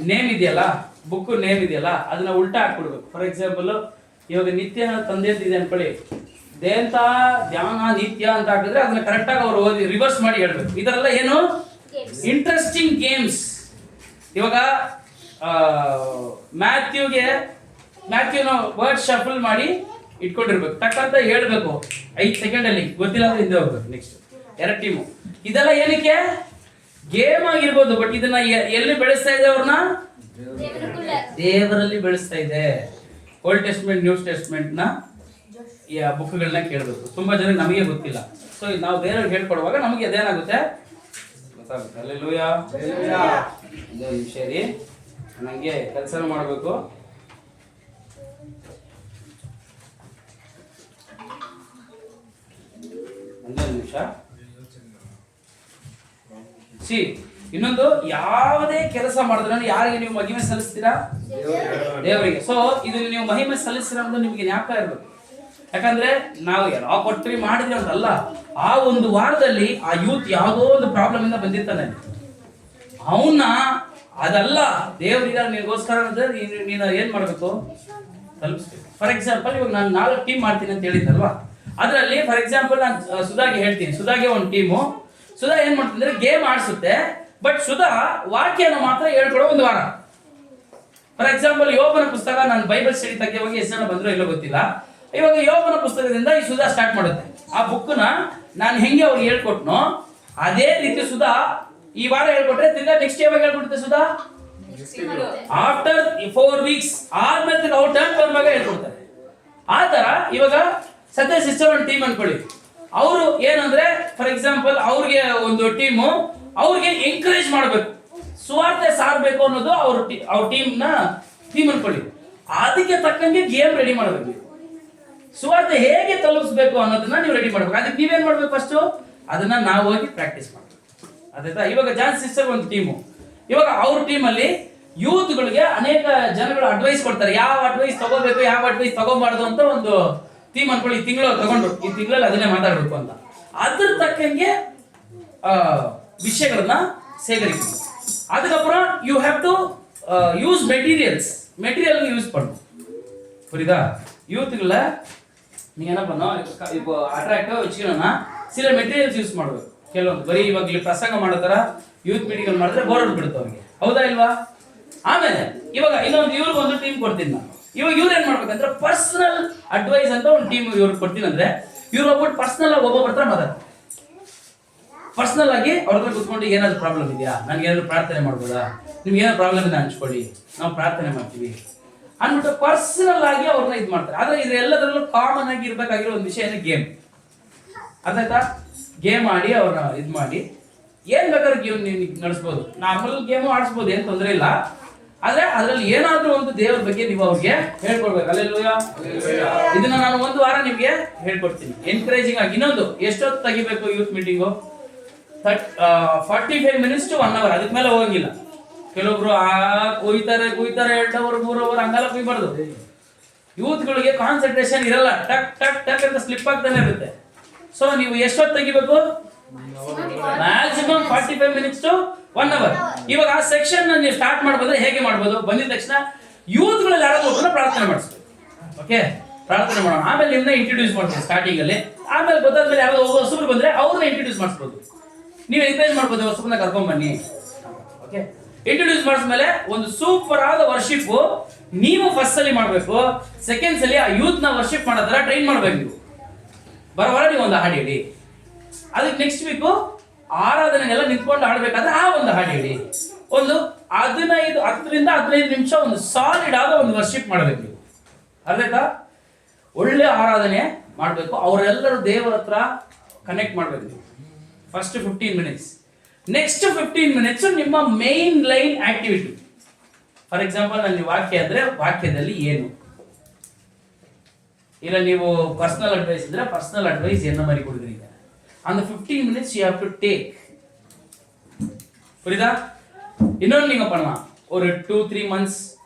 ನೇಮ್ ಇದೆಯಲ್ಲ, ಬುಕ್ ನೇಮ್ ಇದೆಯಲ್ಲ ಅದನ್ನ ಉಲ್ಟಾ ಹಾಕ್ಬಿಡ್ಬೇಕು. ಫಾರ್ ಎಕ್ಸಾಂಪಲ್ ಇವಾಗ ನಿತ್ಯ ತಂದೆ ಅಂತ ಇದೆ ಅನ್ಕೊಳ್ಳಿ, ದೇಂತ ಧ್ಯಾನ ನಿತ್ಯ ಅಂತ ಹಾಕಿದ್ರೆ ಅದನ್ನ ಕರೆಕ್ಟ್ ಆಗಿ ಅವ್ರು ಓದಿ ರಿವರ್ಸ್ ಮಾಡಿ ಹೇಳ್ಬೇಕು. ಇದರೆಲ್ಲ ಏನು ಇಂಟ್ರೆಸ್ಟಿಂಗ್ ಗೇಮ್ಸ್. ಇವಾಗ ಮ್ಯಾಥ್ಯೂನ ವರ್ಡ್ ಶಫಲ್ ಮಾಡಿ ಇಟ್ಕೊಂಡಿರ್ಬೇಕು. ಟಕ್ಕಂತ ಹೇಳ್ಬೇಕು 5 ಸೆಕೆಂಡ್ ಅಲ್ಲಿ, ಗೊತ್ತಿಲ್ಲ ಅಂದ್ರೆ ಹಿಂದೆ ಹೋಗ್ಬೇಕು. Next 2 team. ಇದೆಲ್ಲ ಏನಕ್ಕೆ? ಗೇಮ್ ಆಗಿರ್ಬೋದು, ಬಟ್ ಇದನ್ನ ಎಲ್ಲಿ ಬೆಳೆಸ್ತಾ ಇದೆ? ಅವ್ರನ್ನ ದೇವರಲ್ಲಿ ಬೆಳೆಸ್ತಾ ಇದೆ. ಓಲ್ಡ್ ಟೆಸ್ಟ್ಮೆಂಟ್ ನ್ಯೂ ಟೆಸ್ಟ್ಮೆಂಟ್ ನ ಬುಕ್ಗಳನ್ನ ಕೇಳಬೇಕು. ತುಂಬಾ ಜನ ನಮಗೆ ಗೊತ್ತಿಲ್ಲ. ಸೊ ನಾವು ಬೇರೆಯವ್ರಿಗೆ ಹೇಳ್ಕೊಡುವಾಗ ನಮಗೆ ಅದೇನಾಗುತ್ತೆ ಗೊತ್ತಾಗುತ್ತೆ. ಹಲ್ಲೆಲೂಯಾ. ಒಂದು ನಿಮಿಷ ರೀ, ನನಗೆ ಕೆಲಸ ಮಾಡಬೇಕು. ಒಂದು ನಿಮಿಷ. ಇನ್ನೊಂದು, ಯಾವುದೇ ಕೆಲಸ ಮಾಡಿದ್ರೆ ಯಾರಿಗೆ ನೀವು ಮಹಿಮೆ ಸಲ್ಲಿಸ್ತೀರಾ? ದೇವರಿಗೆ. ಸೊ ಇದನ್ನ ನೀವು ಮಹಿಮೆ ಸಲ್ಲಿಸ್ತೀರಾ ಅನ್ನೋದು ನಿಮ್ಗೆ ಜ್ಞಾಪಕ ಇರಬೇಕು. ಯಾಕಂದ್ರೆ ನಾವು ಯಾವ ಕೊಟ್ಟರಿ ಮಾಡಿದ್ರೆ ಅಂತಲ್ಲ, ಆ ಒಂದು ವಾರದಲ್ಲಿ ಆ ಯೂತ್ ಯಾವುದೋ ಒಂದು ಪ್ರಾಬ್ಲಮ್ ಇಂದ ಬಂದಿರ್ತಾನೆ, ಅವನ್ನ ಅದಲ್ಲ ದೇವರಿಗೆ ನಿನಗೋಸ್ಕರ ನೀನು ಏನ್ ಮಾಡ್ಬೇಕು? ತಲುಪಿಸ್ಬೇಕು. ಫಾರ್ ಎಕ್ಸಾಂಪಲ್ ಇವಾಗ ನಾನು 4 ಟೀಮ್ ಮಾಡ್ತೀನಿ ಅಂತ ಹೇಳಿದ್ದಲ್ವಾ, ಅದರಲ್ಲಿ ಫಾರ್ ಎಕ್ಸಾಂಪಲ್ ನಾನು ಸುಧಾಗೆ ಹೇಳ್ತೀನಿ, ಸುಧಾಗೆ ಒಂದು ಟೀಮು. ಸುಧಾ ಏನ್ ಮಾಡ್ತಿದ್ರೆ ಗೇಮ್ ಆಡಿಸುತ್ತೆ, ಬಟ್ ಸುಧಾ ವಾಕ್ಯನ ಮಾತ್ರ ಹೇಳ್ಕೊಡೋ ಒಂದು ವಾರ. ಫಾರ್ ಎಕ್ಸಾಂಪಲ್ ಯೋಬನ ಪುಸ್ತಕ, ನಾನು ಬೈಬಲ್ ಸ್ಟಡಿ ತೆಗೆಯುವಾಗ ಎಷ್ಟು ಜನ ಬಂದ್ರು ಇಲ್ಲೋ ಗೊತ್ತಿಲ್ಲ. ಇವಾಗ ಯೋಬನ ಪುಸ್ತಕದಿಂದ ಈ ಸುಧಾ ಸ್ಟಾರ್ಟ್ ಮಾಡುತ್ತೆ. ಆ ಬುಕ್ನ ನಾನು ಹೆಂಗೆ ಅವ್ರಿಗೆ ಹೇಳ್ಕೊಟ್ನೋ ಅದೇ ರೀತಿ ಸುಧಾ ಈ ವಾರ ಹೇಳ್ಕೊಟ್ರೆ ತಿರ್ಗಾ ನೆಕ್ಸ್ಟ್ ಯಾವಾಗ ಹೇಳ್ಕೊಡುತ್ತೆ ಸುಧಾ? ಆಫ್ಟರ್ 4 weeks ಆದ್ಮೇಲೆ ಅವ್ರು ಟರ್ನ್ ಬಂದಾಗ ಹೇಳ್ಕೊಡ್ತಾರೆ. ಆ ತರ ಇವಾಗ ಸದ್ಯ ಸಿಸ್ಟರ್ ಒಂದು ಟೀಮ್ ಅನ್ಕೊಳ್ಳಿ. ಅವರು ಏನಂದ್ರೆ ಫಾರ್ ಎಕ್ಸಾಂಪಲ್ ಅವ್ರಿಗೆ ಒಂದು ಟೀಮು, ಅವ್ರಿಗೆ ಎಂಕರೇಜ್ ಮಾಡಬೇಕು, ಸುವಾರ್ತೆ ಸಾರಬೇಕು ಅನ್ನೋದು ಅವ್ರ ಟೀಮ್ ಅನ್ಕೊಳ್ಳಿ. ಅದಕ್ಕೆ ತಕ್ಕಂಗೆ ಗೇಮ್ ರೆಡಿ ಮಾಡಬೇಕು. ಸುವಾರ್ತೆ ಹೇಗೆ ತಲುಪಿಸ್ಬೇಕು ಅನ್ನೋದನ್ನ ನೀವು ರೆಡಿ ಮಾಡಬೇಕು. ಅದಕ್ಕೆ ನೀವೇನ್ ಮಾಡ್ಬೇಕು? ಫಸ್ಟ್ ಅದನ್ನ ನಾವು ಹೋಗಿ ಪ್ರಾಕ್ಟೀಸ್ ಮಾಡಬೇಕು. ಅದಾಯ್ತಾ? ಇವಾಗ ಜಾನ್ ಸಿಸ್ಟರ್ ಒಂದು ಟೀಮು. ಇವಾಗ ಅವ್ರ ಟೀಮಲ್ಲಿ ಯೂತ್ಗಳಿಗೆ ಅನೇಕ ಜನಗಳು ಅಡ್ವೈಸ್ ಕೊಡ್ತಾರೆ, ಯಾವ ಅಡ್ವೈಸ್ ತಗೋಬೇಕು, ಯಾವ ಅಡ್ವೈಸ್ ತಗೋಬಾರ್ದು ಅಂತ ಒಂದು ಟೀಮ್ ಅನ್ಕೊಳ್ಳಿ. ಈ ತಿಂಗಳು ತಗೊಂಡ್ರು, ಈ ತಿಂಗಳಲ್ಲಿ ಅದನ್ನೇ ಮಾತಾಡಬೇಕು ಅಂತ. ಅದ್ರ ತಕ್ಕಂಗೆ ವಿಷಯಗಳನ್ನ ಸೇಕರಿಸಬೇಕು. அதுக்கப்புறம் you have to use material use பண்ணணும். புரியுதா? யூத்துக்குள்ள நீங்க என்ன பண்ணணும், இப்போ ಅಟ್ರಾಕ್ಟಿವ್ ವச்சுக்கணும்னா சில ಮೆಟೀರಿಯಲ್ಸ್ ಯೂಸ್ ಮಾಡಬೇಕು. ಕೆಲವೊಂದು ಬರೀ ಇವಾಗ ಇಲ್ಲಿ ಪ್ರಸಂಗ ಮಾಡೋ ತರ ಯೂತ್ ಮೀಟಿಂಗ್ ಮಾಡಿದ್ರೆ ಬೋರ್ ಬಿಡುತ್ತೆ ಅವ್ರಿಗೆ, ಹೌದಾ ಇಲ್ವಾ? ಆಮೇಲೆ ಇವಾಗ ಇನ್ನೊಂದು ಇವ್ರಿಗೆ ಒಂದು ಟೀಮ್ ಕೊಡ್ತೀನಿ ನಾನು. ಇವಾಗ ಇವ್ರು ಏನ್ ಮಾಡ್ಬೇಕಂದ್ರೆ ಪರ್ಸನಲ್ ಅಡ್ವೈಸ್ ಅಂತ ಒಂದು ಟೀಮ್ ಇವ್ರಿಗೆ ಕೊಡ್ತೀನಿ. ಅಂದ್ರೆ ಇವ್ರು ಒಬ್ಬಟ್ಟು ಪರ್ಸನಲ್ ಆಗಿ ಒಬ್ಬೊಬ್ಬರ ಹತ್ರ ಮಾತಾಡ್ತಾರೆ. ಪರ್ಸನಲ್ ಆಗಿ ಅವ್ರ ಹತ್ರ ಕುತ್ಕೊಂಡು ಏನಾದ್ರು ಪ್ರಾಬ್ಲಮ್ ಇದೆಯಾ, ನನ್ಗೆ ಏನಾದ್ರು ಪ್ರಾರ್ಥನೆ ಮಾಡ್ಬೋದಾ, ನಿಮ್ಗೆ ಏನಾದ್ರು ಪ್ರಾಬ್ಲಮ್ ಇದೆ ಹಂಚ್ಕೊಳ್ಳಿ, ನಾವು ಪ್ರಾರ್ಥನೆ ಮಾಡ್ತೀವಿ ಅಂದ್ಬಿಟ್ಟು ಪರ್ಸನಲ್ ಆಗಿ ಅವ್ರನ್ನ ಇದು ಮಾಡ್ತಾರೆ. ಆದ್ರೆ ಇದೆಲ್ಲದರಲ್ಲೂ ಕಾಮನ್ ಆಗಿ ಇರ್ಬೇಕಾಗಿರೋ ಒಂದು ವಿಷಯ ಅಂದ್ರೆ ಗೇಮ್. ಅದಾಯ್ತಾ? ಗೇಮ್ ಆಡಿ ಅವ್ರನ್ನ ಇದು ಮಾಡಿ ಏನ್ ಬೇಕಾದ್ರೆ ಗೇಮ್ ನೀವು ನಡೆಸ್ಬೋದು, ನಾರ್ಮಲ್ ಗೇಮು ಆಡಿಸ್ಬೋದು, ಏನ್ ತೊಂದರೆ ಇಲ್ಲ. ಆದ್ರೆ ಅದ್ರಲ್ಲಿ ಏನಾದ್ರೂ ಒಂದು ದೇವರ ಬಗ್ಗೆ ನೀವು ಅವ್ರಿಗೆ ಹೇಳ್ಕೊಡ್ಬೇಕು. ಅಲ್ಲೆಲ್ಲೂಯಾ. ಇದನ್ನ ನಾನು ಒಂದು ವಾರ ನಿಮ್ಗೆ ಹೇಳ್ಕೊಡ್ತೀನಿ ಎನ್ಕರೇಜಿಂಗ್ ಆಗಿ. ಇನ್ನೊಂದು ಎಷ್ಟೊತ್ತು ತೆಗಿಬೇಕು youth meeting? 45 minutes to 1 hour. ಅದಕ್ಕೆ ಮೇಲೆ ಹೋಗಂಗಿಲ್ಲ. ಕೆಲವೊಬ್ರು ಕುಯ್ತಾರೆ 2 hour 3 hour ಹಂಗೆಲ್ಲ ಕುಯ್ಬಾರ್ದು. ಯೂತ್ಗಳಿಗೆ ಕಾನ್ಸಂಟ್ರೇಷನ್ ಇರಲ್ಲ, ಟಕ್ ಟಕ್ ಟಕ್ ಅಂತ ಸ್ಲಿಪ್ ಆಗ್ತಾನೆ ಇರುತ್ತೆ. ಸೊ ನೀವು ಎಷ್ಟೊತ್ತು ತೆಗಿಬೇಕು? Maximum 45 minutes to 1 hour. ಇವಾಗ ಆ ಸೆಕ್ಷನ್ ನೀವು ಸ್ಟಾರ್ಟ್ ಮಾಡ್ಬೋದ್ರೆ ಹೇಗೆ ಮಾಡ್ಬೋದು? ಬಂದಿದ ತಕ್ಷಣ ಯೂತ್ಗಳಲ್ಲಿ ಯಾರಾದ್ರೂ ಒಬ್ಬರನ್ನ ಪ್ರಾರ್ಥನೆ ಮಾಡಿಸ್ಬೇಕು. ಓಕೆ, ಪ್ರಾರ್ಥನೆ ಮಾಡೋಣ. ಆಮೇಲೆ ನಿಮ್ಮನ್ನ ಇಂಟ್ರೊಡ್ಯೂಸ್ ಮಾಡ್ತೀವಿ ಸ್ಟಾರ್ಟಿಂಗ್ ಅಲ್ಲಿ. ಆಮೇಲೆ ಗೊತ್ತಾದ್ಮೇಲೆ ಯಾರೋ ಹೊಸಬ್ರು ಬಂದ್ರೆ ಅವ್ರನ್ನ ಇಂಟ್ರೊಡ್ಯೂಸ್ ಮಾಡಿಸ್ಬೋದು. ನೀವು ಎಂಕರೇಜ್ ಮಾಡ್ಬೋದು, ಹೊಸಬನ್ನ ಕರ್ಕೊಂಡ್ ಬನ್ನಿ. ಓಕೆ, ಇಂಟ್ರೊಡ್ಯೂಸ್ ಮಾಡಿದ್ಮೇಲೆ ಒಂದು ಸೂಪರ್ ಆದ ವರ್ಷಿಪ್ ನೀವು ಫಸ್ಟ್ ಅಲ್ಲಿ ಮಾಡಬೇಕು. ಸೆಕೆಂಡ್ಸ್ ಅಲ್ಲಿ ಆ ಯೂತ್ ನ ವರ್ಷಿಪ್ ಮಾಡೋ ತರ ಟ್ರೈನ್ ಮಾಡ್ಬೇಕು. ನೀವು ಬರೋವರ ನೀವು ಒಂದು ಹಾಡು ಹೇಳಿ. ಅದಕ್ಕೆ ನೆಕ್ಸ್ಟ್ ವೀಕು ಆರಾಧನೆಗೆಲ್ಲ ನಿಂತ್ಕೊಂಡು ಆಡ್ಬೇಕಾದ್ರೆ ಆ ಒಂದು ಹಾಡು ಹೇಳಿ. ಒಂದು 10-15 ನಿಮಿಷ ಒಂದು ಸಾಲಿಡ್ ಆದ ಒಂದು ವರ್ಷಿಪ್ ಮಾಡಬೇಕು ನೀವು. ಅರ್ಧಾಯ್ತಾ? ಒಳ್ಳೆ ಆರಾಧನೆ ಮಾಡಬೇಕು. ಅವರೆಲ್ಲರೂ ದೇವರ ಹತ್ರ ಕನೆಕ್ಟ್ ಮಾಡಬೇಕು ನೀವು. First 15 minutes. ನೆಕ್ಸ್ಟ್ 15 minutes ನಿಮ್ಮ main line activity. For example ನಲ್ಲಿ ವಾಕ್ಯ ಅಂದ್ರೆ ವಾಕ್ಯದಲ್ಲಿ ಏನು, ಇಲ್ಲ ನೀವು ಪರ್ಸನಲ್ ಅಡ್ವೈಸ್ ಇದ್ರೆ ಪರ್ಸನಲ್ ಅಡ್ವೈಸ್ என்ன மாதிரி கொடுக்குறீங்க. அந்த 15 minutes you have to take. புரியுதா? இன்னொன்று நீங்க பண்ணலாம். ஒரு 2-3 months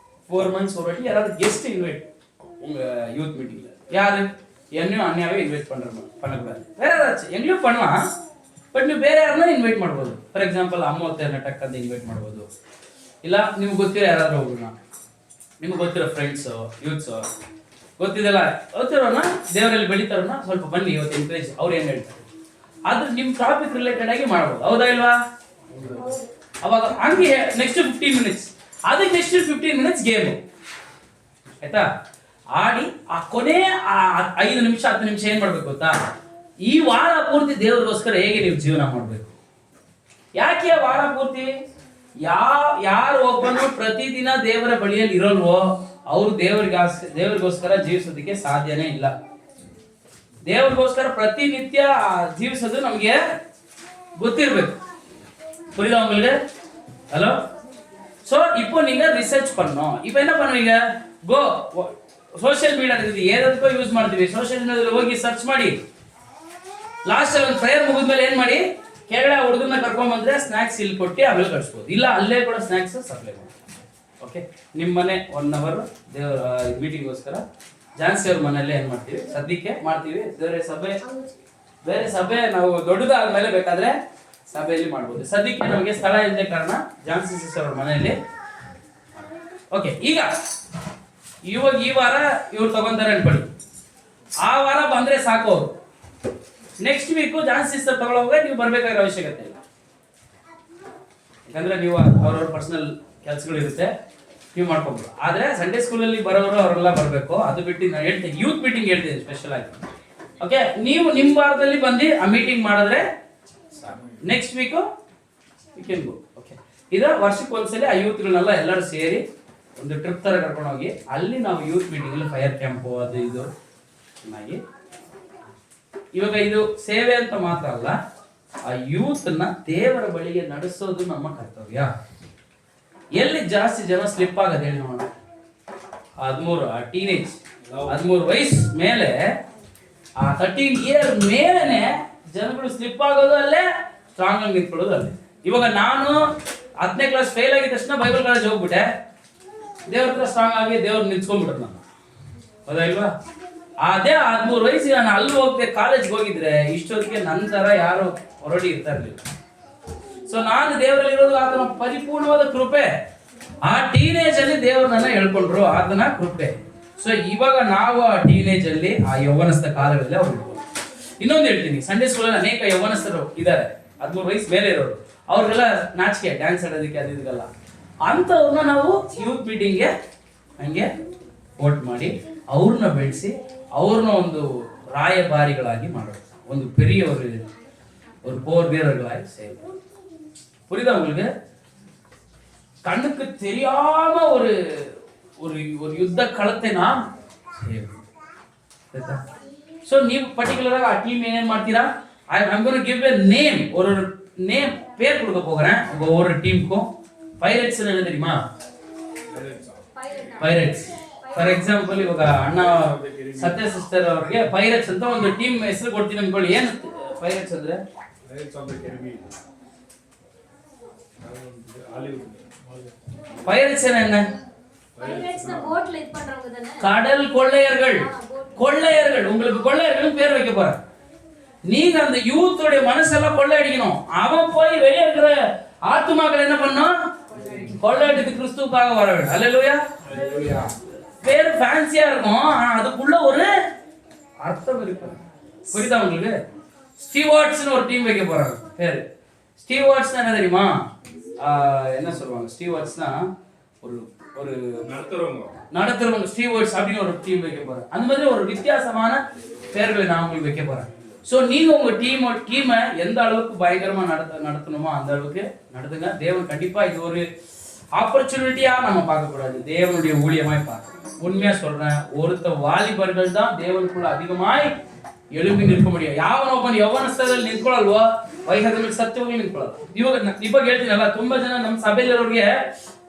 4 months ஒரு வாட்டி யாராவது கெஸ்ட் இன்வைட் உங்க யூத் மீட்டிங்ல. யாரு? என்னையும் அண்ணியாவே இன்வைட் பண்ணக்கூடாது. வேற ஏதாச்சும் எங்களையும் பண்ணலாம், ಬಟ್ ನೀವು ಬೇರೆ ಯಾರನ್ನ ಇನ್ವೈಟ್ ಮಾಡ್ಬೋದು. ಫಾರ್ ಎಕ್ಸಾಂಪಲ್ ಅಮ್ಮ ಹೋಗ್ತಾರೆ ಟಕ್ ಅಂತ ಇನ್ವೈಟ್ ಮಾಡ್ಬೋದು. ಇಲ್ಲ ನಿಮ್ಗೆ ಗೊತ್ತಿರೋ ಯಾರಾದ್ರೂ ಹೋಗೋಣ, ನಿಮ್ಗೆ ಗೊತ್ತಿರೋ ಫ್ರೆಂಡ್ಸು ಯೂತ್ಸು ಗೊತ್ತಿರೋನ ದೇವರಲ್ಲಿ ಬೆಳೀತಾರನ್ನ ಸ್ವಲ್ಪ ಬನ್ನಿ ಇವತ್ತು ಎನ್ಕರೇಜ್, ಅವ್ರು ಏನು ಹೇಳ್ತಾರೆ ಆದ್ರೆ ನಿಮ್ಮ ಟಾಪಿಕ್ ರಿಲೇಟೆಡ್ ಆಗಿ ಮಾಡ್ಬೋದು. ಹೌದಾ ಇಲ್ವಾ? ಅವಾಗ ಹಂಗೆ ನೆಕ್ಸ್ಟ್ 15 minutes, ಅದಕ್ಕೆ ನೆಕ್ಸ್ಟ್ 15 minutes ಗೇಮು. ಆಯ್ತಾ? ಆಡಿ ಆ ಕೊನೆ 5 ನಿಮಿಷ 10 ನಿಮಿಷ ಏನ್ ಮಾಡ್ಬೇಕು ಗೊತ್ತಾ? ಈ ವಾರ ಪೂರ್ತಿ ದೇವರಿಗೋಸ್ಕರ ಹೇಗೆ ನೀವು ಜೀವನ ಮಾಡಬೇಕು. ಯಾಕೆ ವಾರ ಪೂರ್ತಿ? ಯಾರು ಒಬ್ಬನು ಪ್ರತಿದಿನ ದೇವರ ಬಳಿಯಲ್ಲಿ ಇರೋಲ್ವೋ ಅವರು ದೇವರಿಗೋಸ್ಕರ ಜೀವಿಸೋದಕ್ಕೆ ಸಾಧ್ಯನೇ ಇಲ್ಲ. ದೇವರಿಗೋಸ್ಕರ ಪ್ರತಿನಿತ್ಯ ಜೀವಿಸೋದು ನಮಗೆ ಗೊತ್ತಿರ್ಬೇಕು. புரியுதா உங்களுக்கு? ஹலோ. சோ இப்போ நீங்க ரிசர்ச் பண்ணணும். இப்போ என்ன பண்ணுவீங்க? கோ ಸೋಷಿಯಲ್ ಮೀಡಿಯಾ ಇದೆ, ಏದಕ್ಕೋ ಯೂಸ್ ಮಾಡ್ತೀವಿ. ಸೋಷಿಯಲ್ ಮೀಡಿಯಾದಲ್ಲಿ ಹೋಗಿ ಸರ್ಚ್ ಮಾಡಿ. ಲಾಸ್ಟ್ ಅಲ್ಲಿ ಒಂದು ಪ್ರೇಯರ್ ಮುಗಿದ್ಮೇಲೆ ಏನ್ ಮಾಡಿ, ಕೆಳಗಡೆ ಹುಡುಗನ್ನ ಕರ್ಕೊಂಡ್ ಬಂದ್ರೆ ಸ್ನಾಕ್ಸ್ ಇಲ್ಲಿ ಕೊಟ್ಟು ಆಮೇಲೆ ಕಳಿಸ್ಬೋದು. ಇಲ್ಲ ಅಲ್ಲೇ ಕೂಡ ಸ್ನಾಕ್ಸ್ ಸಪ್ಲೈ ಮಾಡಿ. ಓಕೆ, ನಿಮ್ಮ ಮನೆ 1 hour ದೇವರ ಮೀಟಿಂಗ್ಗೋಸ್ಕರ ಜಾನ್ಸಿ ಅವ್ರ ಮನೆಯಲ್ಲೇ ಏನ್ ಮಾಡ್ತೀವಿ ಸದ್ಯಕ್ಕೆ ಮಾಡ್ತೀವಿ. ಬೇರೆ ಸಭೆ ನಾವು ದೊಡ್ಡದಾದ್ಮೇಲೆ ಬೇಕಾದ್ರೆ ಸಭೆಯಲ್ಲಿ ಮಾಡ್ಬೋದು. ಸದ್ಯಕ್ಕೆ ನಮಗೆ ಸ್ಥಳ ಇಲ್ಲದೆ ಕಾರಣ ಜಾನ್ಸಿ ಸಿಸ್ಟರ್ ಅವ್ರ ಮನೆಯಲ್ಲಿ. ಓಕೆ, ಈಗ ಇವಾಗ ಈ ವಾರ ಇವ್ರು ತಗೊಂತಾರೆ ಅನ್ಕೊಳ್ಳಿ. ಆ ವಾರ ಬಂದ್ರೆ ಸಾಕು ಅವರು. ನೆಕ್ಸ್ಟ್ ವೀಕು ಜಾನ್ಸ್ ಸಿಸ್ಟರ್ ತಗೊಳ್ಳೋವಾಗ ನೀವು ಬರ್ಬೇಕಾಗಿರೋ ಅವಶ್ಯಕತೆ ಇಲ್ಲ. ಯಾಕಂದ್ರೆ ನೀವು ಅವ್ರವ್ರ ಪರ್ಸನಲ್ ಕೆಲಸಗಳು ಇರುತ್ತೆ, ನೀವು ಮಾಡ್ಕೊಬೋದು. ಆದ್ರೆ ಸಂಡೇ ಸ್ಕೂಲಲ್ಲಿ ಬರೋರು ಅವರೆಲ್ಲ ಬರಬೇಕು. ಅದು ಬಿಟ್ಟು ನಾನು ಹೇಳ್ತೀನಿ, ಯೂತ್ ಮೀಟಿಂಗ್ ಹೇಳ್ತೀನಿ ಸ್ಪೆಷಲ್ ಆಗಿ. ಓಕೆ, ನೀವು ನಿಮ್ಮ ವಾರದಲ್ಲಿ ಬಂದು ಆ ಮೀಟಿಂಗ್ ಮಾಡಿದ್ರೆ next week you can go. Okay, ಇದು ವರ್ಷಕ್ಕೆ ಒಂದ್ಸಲಿ ಆ ಯೂತ್ಗಳನ್ನೆಲ್ಲ ಎಲ್ಲರೂ ಸೇರಿ ಒಂದು ಟ್ರಿಪ್ ತರ ಕರ್ಕೊಂಡು ಹೋಗಿ ಅಲ್ಲಿ ನಾವು ಯೂತ್ ಮೀಟಿಂಗ್ ಅಲ್ಲಿ ಫೈರ್ ಕ್ಯಾಂಪು ಅದು ಇದು ಚೆನ್ನಾಗಿ. ಇವಾಗ ಇದು ಸೇವೆ ಅಂತ ಮಾತ್ರ ಅಲ್ಲ, ಆ ಯೂತ್ ನ ದೇವರ ಬಳಿಗೆ ನಡೆಸೋದು ನಮ್ಮ ಕರ್ತವ್ಯ. ಎಲ್ಲಿ ಜಾಸ್ತಿ ಜನ ಸ್ಲಿಪ್ ಆಗದೆ ಹೇಳಿ ನೋಡೋಣ. 13 ಆ ಟೀನೇಜ್ 13 ವಯಸ್ಸು ಮೇಲೆ, ಆ 13 ಇಯರ್ ಮೇಲೆನೆ ಜನಗಳು ಸ್ಲಿಪ್ ಆಗೋದು ಅಲ್ಲೇ, ಸ್ಟ್ರಾಂಗ್ ಆಗಿ ನಿಂತ್ಕೊಳ್ಳೋದು ಅಲ್ಲೇ. ಇವಾಗ ನಾನು 10ನೇ ಕ್ಲಾಸ್ ಫೇಲ್ ಆಗಿದ ತಕ್ಷಣ ಬೈಬಲ್ ಕಾಲೇಜ್ ಹೋಗ್ಬಿಟ್ಟೆ, ದೇವ್ರ ಹತ್ರ ಸ್ಟ್ರಾಂಗ್ ಆಗಿ ದೇವ್ರು ನಿಲ್ಸ್ಕೊಂಡ್ಬಿಟ್ರು ನಾನು, ಹೌದಾ ಇಲ್ವಾ? ಅದೇ 13 ವಯಸ್ಸಿಗೆ ನಾನು ಅಲ್ಲಿ ಹೋಗ್ದೆ ಕಾಲೇಜ್ಗೆ ಹೋಗಿದ್ರೆ ಇಷ್ಟೊತ್ತಿಗೆ ನನ್ನ ತರ ಯಾರು ಹೊರಡಿ ಇರ್ತಾ ಇರ್ಲಿಲ್ಲ. ಸೊ ನಾನು ದೇವರಲ್ಲಿ ಇರೋದು ಆತನ ಪರಿಪೂರ್ಣವಾದ ಕೃಪೆ. ಆ ಟೀನೇಜ್ ಅಲ್ಲಿ ದೇವರನ್ನ ಹೇಳ್ಕೊಂಡ್ರು, ಆತನ ಕೃಪೆ. ಸೊ ಇವಾಗ ನಾವು ಆ ಟೀನೇಜ್ ಅಲ್ಲಿ ಆ ಯೌವನಸ್ಥ ಕಾಲದಲ್ಲಿ ಅವ್ರು. ಇನ್ನೊಂದು ಹೇಳ್ತೀನಿ, ಸಂಡೇ ಸ್ಕೂಲಲ್ಲಿ ಅನೇಕ ಯೌವನಸ್ಥರು ಇದ್ದಾರೆ 13 ವಯಸ್ಸು ಮೇಲೆ ಇರೋರು. ಅವ್ರಿಗೆಲ್ಲ ನಾಚಿಕೆ ಡ್ಯಾನ್ಸ್ ಆಡೋದಕ್ಕೆ ಅದು ಇದೆಲ್ಲ. ಅಂಥವ್ರನ್ನ ನಾವು ಯೂತ್ ಮೀಟಿಂಗ್ಗೆ ಹಂಗೆ ವೋಟ್ ಮಾಡಿ ಅವ್ರನ್ನ ಬೆಳೆಸಿ ಅವ್ರನ್ನ ಒಂದು ರಾಯಭಾರಿಗಳಾಗಿ ಮಾಡೋದು, ಒಂದು பெரிய ஒரு போர் வீரர்களாய் செய்வோம். புரியுதா உங்களுக்கு? கண்ணுக்கு தெரியாம ஒரு ஒரு ஒரு யுத்த களத்தை நாம் ಸೊ ನೀವು ಪರ್ಟಿಕ್ಯುಲರ್ ಆಗಿ ಆ ಟೀಮ್ ಏನೇನ್ ಮಾಡ್ತೀರಾ, I am gonna give A name, ஒரு நேம் பேர் கொடுக்க போறேன் ஒவ்வொரு டீமுக்கும். ಪೈರೇಟ್ಸ್ என்ன தெரியுமா? ಪೈರೇಟ್ಸ್ ಫಾರ್ ಎಕ್ಸಾಂಪಲ್ ಇವಾಗ ಅಣ್ಣ ಸತ್ಯ ಸಿಸ್ಟರ್ ಅವರಿಗೆ ಪೈರೇಟ್ಸ್ ಅಂತ ಒಂದು ಟೀಮ್ ಹೆಸರು ಕೊಡ್ತೀನಿ ಅನ್ಕೊಳ್ಳಿ. ಏನು ಪೈರೇಟ್ಸ್ ಅಂದ್ರೆ? பைரட்ஸ் என்ன? கடல் கொள்ளையர்கள். கொள்ளையர்கள், உங்களுக்கு கொள்ளையர்கள் பேர் வைக்க போறேன். நீங்க அந்த யூத்தோட மனசெல்லாம் கொள்ளையடிக்கணும். அவன் போய் வெளியே இருக்கிற ஆத்துமாக்கள் என்ன பண்ணும்? கொள்ளையடித்து கிறிஸ்துவுக்காக வர வேண்டும். அல்லேலூயா. பேர் ஃபேன்சியா இருக்கும், அதுக்குள்ள ஒரு அர்த்தம் இருக்கு. புரியுதா உங்களுக்கு? ஸ்டீவார்ட்ஸ்னு ஒரு டீம் வைக்க போறாங்க. பேரு ஸ்டீவார்ட்ஸ்னா என்ன தெரியுமா? என்ன சொல்லுவாங்க? ஸ்டீவார்ட்ஸ்னா ஒரு ஒரு நடத்துறவங்க ஸ்டீவார்ட்ஸ் அப்படின்னு ஒரு டீம் வைக்க போறேன். அந்த மாதிரி ஒரு வித்தியாசமான பேர்களை நான் உங்களுக்கு வைக்க போறேன். ஸோ நீங்க உங்க டீமை எந்த அளவுக்கு பயங்கரமா நடத்தணுமோ அந்த அளவுக்கு நடத்துங்க. தேவன் கண்டிப்பா இது ஒரு ஆப்பர்ச்சுனிட்டியா நம்ம பார்க்க கூடாது, தேவனுடைய ஊழியமாய் பார்க்கணும். உண்மையா சொல்றேன், ஒருத்த வாலிபர்கள் தான் தேவனுக்குள்ள அதிகமாய் எழும்பಿ ನಿಲ್ಕ முடியும். ಯಾವನೊಬ್ಬನ ಯೌವನಸ್ಥರಲ್ಲಿ ನಿಂತ್ಕೊಳ್ಳಲ್ವೋ ವೈಹದ್ರಲ್ಲಿ ಸತ್ಯವಾಗಿ ನಿಂತ್ಕೊಳ್ಳಲ್ಲ. ಇವಾಗ ಹೇಳ್ತೀನಲ್ಲ, ತುಂಬಾ ಜನ ನಮ್ಮ ಸಭೆಯಲ್ಲಿರೋರಿಗೆ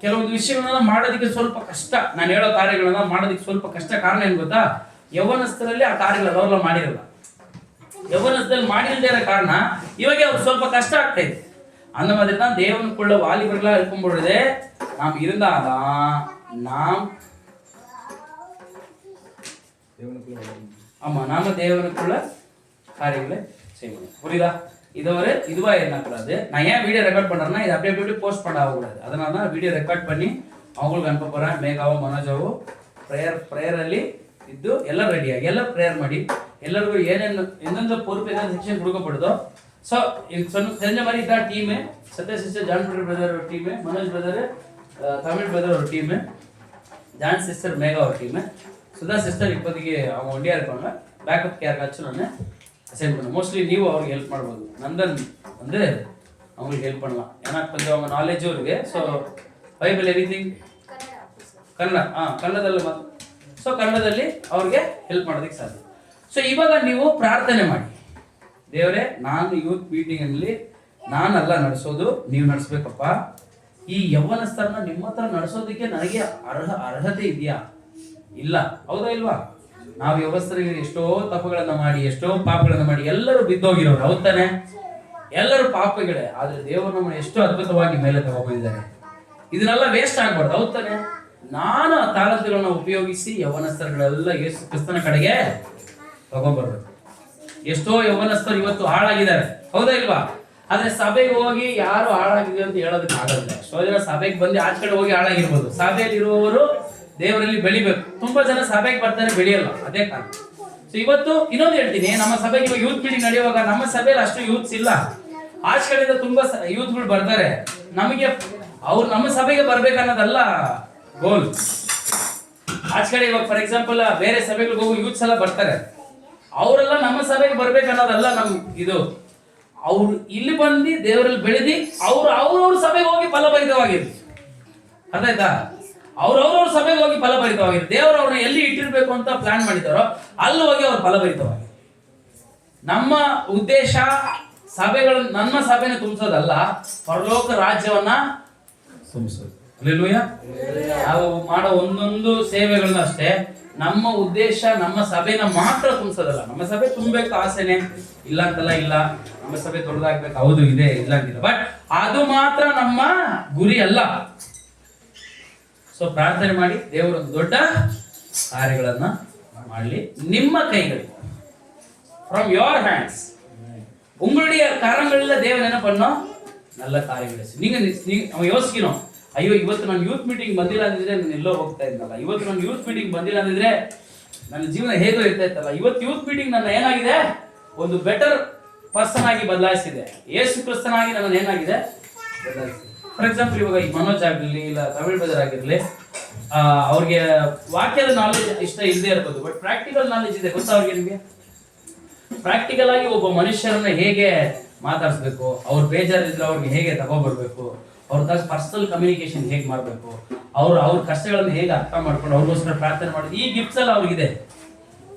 ಕೆಲವೊಂದು ವಿಷಯಗಳನ್ನ ಮಾಡೋದಕ್ಕೆ ಸ್ವಲ್ಪ ಕಷ್ಟ. ನಾನು ಹೇಳೋ ಕಾರ್ಯಗಳನ್ನ ಮಾಡೋದಕ್ಕೆ ಸ್ವಲ್ಪ ಕಷ್ಟ. ಕಾರಣ ಏನ್ ಗೊತ್ತಾ? ಯೌವನಸ್ಥರಲ್ಲಿ ಆ ಕಾರ್ಯಗಳು ಅವರೆಲ್ಲ ಮಾಡಿರಲ್ಲ. ಯೌವನಸ್ಥರಲ್ಲಿ ಮಾಡಿಲ್ಲದೆ ಇರೋ ಕಾರಣ ಇವಾಗ ಅವ್ರು ಸ್ವಲ್ಪ ಕಷ್ಟ ಆಗ್ತಾ ಇದೆ. அந்த மாதிரி தான் தேவனுக்குள்ள வாலிபர்களா இருக்கும் பொழுது நாம் இருந்தாதான் நாம் ஆமா நாம தேவனுக்குள்ள காரியங்களை செய்யணும். புரியுதா? இதுவா என்னக்கூடாது. நான் ஏன் வீடியோ ரெக்கார்ட் பண்றேன்னா இது அப்படியே போஸ்ட் பண்ண ஆகக்கூடாது. அதனால தான் வீடியோ ரெக்கார்ட் பண்ணி அவங்களுக்கு ಅನುಪ போறேன். ಮೇಘಾವು ಮನೋಜವು ಪ್ರೇಯರ್ ಅಲ್ಲಿ ಇದ್ದು ಎಲ್ಲ ರೆಡಿಯಾಗಿ ಎಲ್ಲ ಪ್ರೇಯರ್ ಮಾಡಿ ಎಲ್ಲರಿಗೂ ಏನೇನು ಎಂದೆಂದು பொறுப்பு ಏನೇನು ಶಿಕ್ಷಣ கொடுக்கப்படுதோ. ஸோ தெரிஞ்ச மாதிரி இதான் team. Sathya sister, John brother ஒரு team, Manoj brother, Tamil brother ஒரு டீமு, ஜான் சிஸ்டர் மேகா ஒரு டீமு, சுதா சிஸ்டர் இப்போதைக்கு அவங்க ஒண்டியாக இருப்பாங்க. பேக்கப் யாருக்காச்சும் நான் அசைன் பண்ணுவேன். மோஸ்ட்லி ನೀವು ಅವ್ರಿಗೆ ಹೆಲ್ಪ್ ಮಾಡ್ಬೋದು. ನಂದನ್ வந்து அவங்களுக்கு ಹೆಲ್ಪ್ பண்ணலாம். ஏன்னா கொஞ்சம் அவங்க ನಾಲೆಜು ಇருக்கு. ಸೊ ಬೈಬಲ್ ಎವ್ರಿಥಿಂಗ್ ಕನ್ನಡ, ಕನ್ನಡದಲ್ಲಿ ಮಾತು. ಸೊ ಕನ್ನಡದಲ್ಲಿ ಅವ್ರಿಗೆ ಹೆಲ್ಪ್ ಮಾಡೋದಕ್ಕೆ ಸಾಧ್ಯ. ಸೊ ಇವಾಗ ನೀವು ಪ್ರಾರ್ಥನೆ ಮಾಡಿ, ದೇವರೇ ನಾನು ಯೂತ್ ಮೀಟಿಂಗ್ ಅಲ್ಲಿ ನಾನಲ್ಲ ನಡೆಸೋದು, ನೀವು ನಡೆಸಬೇಕಪ್ಪ. ಈ ಯೌವನಸ್ಥರನ್ನ ನಿಮ್ಮ ಹತ್ರ ನಡೆಸೋದಕ್ಕೆ ನನಗೆ ಅರ್ಹತೆ ಇದೆಯಾ? ಇಲ್ಲ. ಹೌದಾ ಇಲ್ವಾ? ನಾವು ಯೌವನಸ್ಥರಿಗೆ ಎಷ್ಟೋ ತಪ್ಪುಗಳನ್ನ ಮಾಡಿ, ಎಷ್ಟೋ ಪಾಪಗಳನ್ನ ಮಾಡಿ ಎಲ್ಲರೂ ಬಿದ್ದೋಗಿರೋರು. ಹೌದಾನೆ? ಎಲ್ಲರೂ ಪಾಪಗಳೇ. ಆದ್ರೆ ದೇವರು ನಮ್ಮನ್ನು ಎಷ್ಟು ಅದ್ಭುತವಾಗಿ ಮೇಲೆ ತಗೊಂಡಿದ್ದಾರೆ. ಇದನ್ನೆಲ್ಲ ವೇಸ್ಟ್ ಆಗ್ಬಾರ್ದು. ಹೌದಾನೆ? ನಾನು ಆ ತಾಲಂತುಗಳನ್ನ ಉಪಯೋಗಿಸಿ ಯೌವನಸ್ಥರುಗಳೆಲ್ಲ ಯೇಸು ಕ್ರಿಸ್ತನ ಕಡೆಗೆ ತಗೊಂಡ್ಬರ್ಬೇಕು. ಎಷ್ಟೋ ಯೌವನಸ್ಥರು ಇವತ್ತು ಹಾಳಾಗಿದ್ದಾರೆ. ಹೌದಾ ಇಲ್ವಾ? ಆದ್ರೆ ಸಭೆಗೆ ಹೋಗಿ ಯಾರು ಹಾಳಾಗಿದೆ ಅಂತ ಹೇಳೋದಕ್ಕೆ ಆಗಲ್ಲ. ಎಷ್ಟೋ ಜನ ಸಭೆಗೆ ಬಂದು ಆಚೆ ಕಡೆ ಹೋಗಿ ಹಾಳಾಗಿರ್ಬೋದು. ಸಭೆಯಲ್ಲಿ ಇರುವವರು ದೇವರಲ್ಲಿ ಬೆಳಿಬೇಕು. ತುಂಬಾ ಜನ ಸಭೆಗೆ ಬರ್ತಾರೆ, ಬೆಳೆಯಲ್ಲ. ಅದೇ ಕಾರಣ. ಇವತ್ತು ಇನ್ನೊಂದು ಹೇಳ್ತೀನಿ, ನಮ್ಮ ಸಭೆಗೆ ಇವಾಗ ಯೂತ್ ಮೀಟಿಂಗ್ ನಡೆಯುವಾಗ ನಮ್ಮ ಸಭೆಯಲ್ಲಿ ಅಷ್ಟು ಯೂತ್ಸ್ ಇಲ್ಲ. ಆಚೆ ಕಡೆಯಿಂದ ತುಂಬಾ ಯೂತ್ಗಳು ಬರ್ತಾರೆ. ನಮಗೆ ಅವ್ರು ನಮ್ಮ ಸಭೆಗೆ ಬರ್ಬೇಕನ್ನೋದಲ್ಲ ಗೋಲ್. ಆಚೆ ಕಡೆ ಇವಾಗ ಫಾರ್ ಎಕ್ಸಾಂಪಲ್ ಬೇರೆ ಸಭೆಗಳಿಗೆ ಹೋಗೋ ಯೂತ್ಸ್ ಎಲ್ಲ ಬರ್ತಾರೆ, ಅವರೆಲ್ಲ ನಮ್ಮ ಸಭೆಗೆ ಬರ್ಬೇಕನ್ನೋದಲ್ಲ ನಮ್ ಇದು. ಅವ್ರು ಇಲ್ಲಿ ಬಂದು ದೇವರಲ್ಲಿ ಬೆಳೆದಿ ಅವ್ರವ್ರ ಸಭೆಗೆ ಹೋಗಿ ಫಲಭರಿತವಾಗಿರ್ಲಿ. ಅರ್ಥ ಆಯ್ತಾ? ಅವ್ರವ್ರ ಸಭೆಗೆ ಹೋಗಿ ಫಲಭರಿತವಾಗಿರ್ಲಿ. ದೇವರು ಅವ್ರನ್ನ ಎಲ್ಲಿ ಇಟ್ಟಿರ್ಬೇಕು ಅಂತ ಪ್ಲಾನ್ ಮಾಡಿದಾರೋ ಅಲ್ಲಿ ಹೋಗಿ ಅವ್ರು ಫಲಭರಿತವಾಗಿ. ನಮ್ಮ ಉದ್ದೇಶ ಸಭೆಗಳು, ನನ್ನ ಸಭೆನ ತುಂಬಿಸೋದಲ್ಲ, ಪರಲೋಕ ರಾಜ್ಯವನ್ನ ತುಂಬಿಸೋದು. ಹಲ್ಲೆಲೂಯಾ. ನಾವು ಮಾಡೋ ಒಂದೊಂದು ಸೇವೆಗಳನ್ನ ಅಷ್ಟೇ, ನಮ್ಮ ಉದ್ದೇಶ ನಮ್ಮ ಸಭೆನ ಮಾತ್ರ ತುಂಬಿಸೋದಲ್ಲ. ನಮ್ಮ ಸಭೆ ತುಂಬಬೇಕು ಆಸೆನೆ ಇಲ್ಲ ಅಂತಲ್ಲ, ಇಲ್ಲ ನಮ್ಮ ಸಭೆ ದೊಡ್ಡದಾಗ್ಬೇಕು, ಹೌದು ಇದೆ, ಇಲ್ಲ ಅಂತಿಲ್ಲ, ಬಟ್ ಅದು ಮಾತ್ರ ನಮ್ಮ ಗುರಿ ಅಲ್ಲ. ಸೊ ಪ್ರಾರ್ಥನೆ ಮಾಡಿ ದೇವರು ದೊಡ್ಡ ಕಾರ್ಯಗಳನ್ನ ಮಾಡಲಿ ನಿಮ್ಮ ಕೈಗಳಿಗೆ. ಫ್ರಮ್ ಯೋರ್ ಹ್ಯಾಂಡ್ಸ್ உங்களுடைய கரங்களில் தேவன் என்ன பண்ணோம்? நல்ல ಕಾರ್ಯಗಳು. ನೀವು ಯೋಚಿಸಿನೋ, ಅಯ್ಯೋ ಇವತ್ತು ನಾನು ಯೂತ್ ಮೀಟಿಂಗ್ ಬಂದಿಲ್ಲ ಅಂದಿದ್ರೆ ನಾನು ಎಲ್ಲೋ ಹೋಗ್ತಾ ಇದ್ದಲ್ಲ, ಇವತ್ತು ನಾನು ಯೂತ್ ಮೀಟಿಂಗ್ ಬಂದಿಲ್ಲ ಅಂದಿದ್ರೆ ನನ್ನ ಜೀವನ ಹೇಗೋ ಇರ್ತಾ ಇತ್ತಲ್ಲ. ಇವತ್ತು ಯೂತ್ ಮೀಟಿಂಗ್ ನನ್ನ ಏನಾಗಿದೆ, ಒಂದು ಬೆಟರ್ ಪರ್ಸನ್ ಆಗಿ ಬದಲಾಯಿಸಿದೆ. ಯೇಸು ಕ್ರಿಸ್ತನಾಗಿ ನನ್ನ ಏನಾಗಿದೆ ಬದಲಾಯಿಸಿದೆ. ಫಾರ್ ಎಕ್ಸಾಂಪಲ್ ಇವಾಗ ಈ ಮನೋಜ್ ಆಗಿರಲಿ, ಇಲ್ಲ ತಮಿಳ್ ಬದರ್ ಆಗಿರಲಿ, ಅವ್ರಿಗೆ ವಾಕ್ಯದ ನಾಲೆಜ್ ಇಷ್ಟ ಇಲ್ಲದೆ ಇರ್ಬೋದು, ಬಟ್ ಪ್ರಾಕ್ಟಿಕಲ್ ನಾಲೆಜ್ ಇದೆ. ಗೊತ್ತಾ ಅವ್ರಿಗೆ? ನಿಮಗೆ ಪ್ರಾಕ್ಟಿಕಲ್ ಆಗಿ ಒಬ್ಬ ಮನುಷ್ಯರನ್ನ ಹೇಗೆ ಮಾತಾಡಿಸ್ಬೇಕು, ಅವ್ರ ಬೇಜಾರಿದ್ರೆ ಅವ್ರಿಗೆ ಹೇಗೆ ತಗೊಬರ್ಬೇಕು, ಅವ್ರ ಪರ್ಸನಲ್ ಕಮ್ಯುನಿಕೇಶನ್ ಹೇಗೆ ಮಾಡಬೇಕು, ಅವ್ರ ಕಷ್ಟಗಳನ್ನು ಹೇಗೆ ಅರ್ಥ ಮಾಡ್ಕೊಂಡು ಅವ್ರಿಗೋಸ್ಕರ ಪ್ರಾರ್ಥನೆ ಮಾಡೋದು, ಈ ಗಿಫ್ಟ್ಸ್ ಎಲ್ಲ ಅವ್ರಿಗಿದೆ.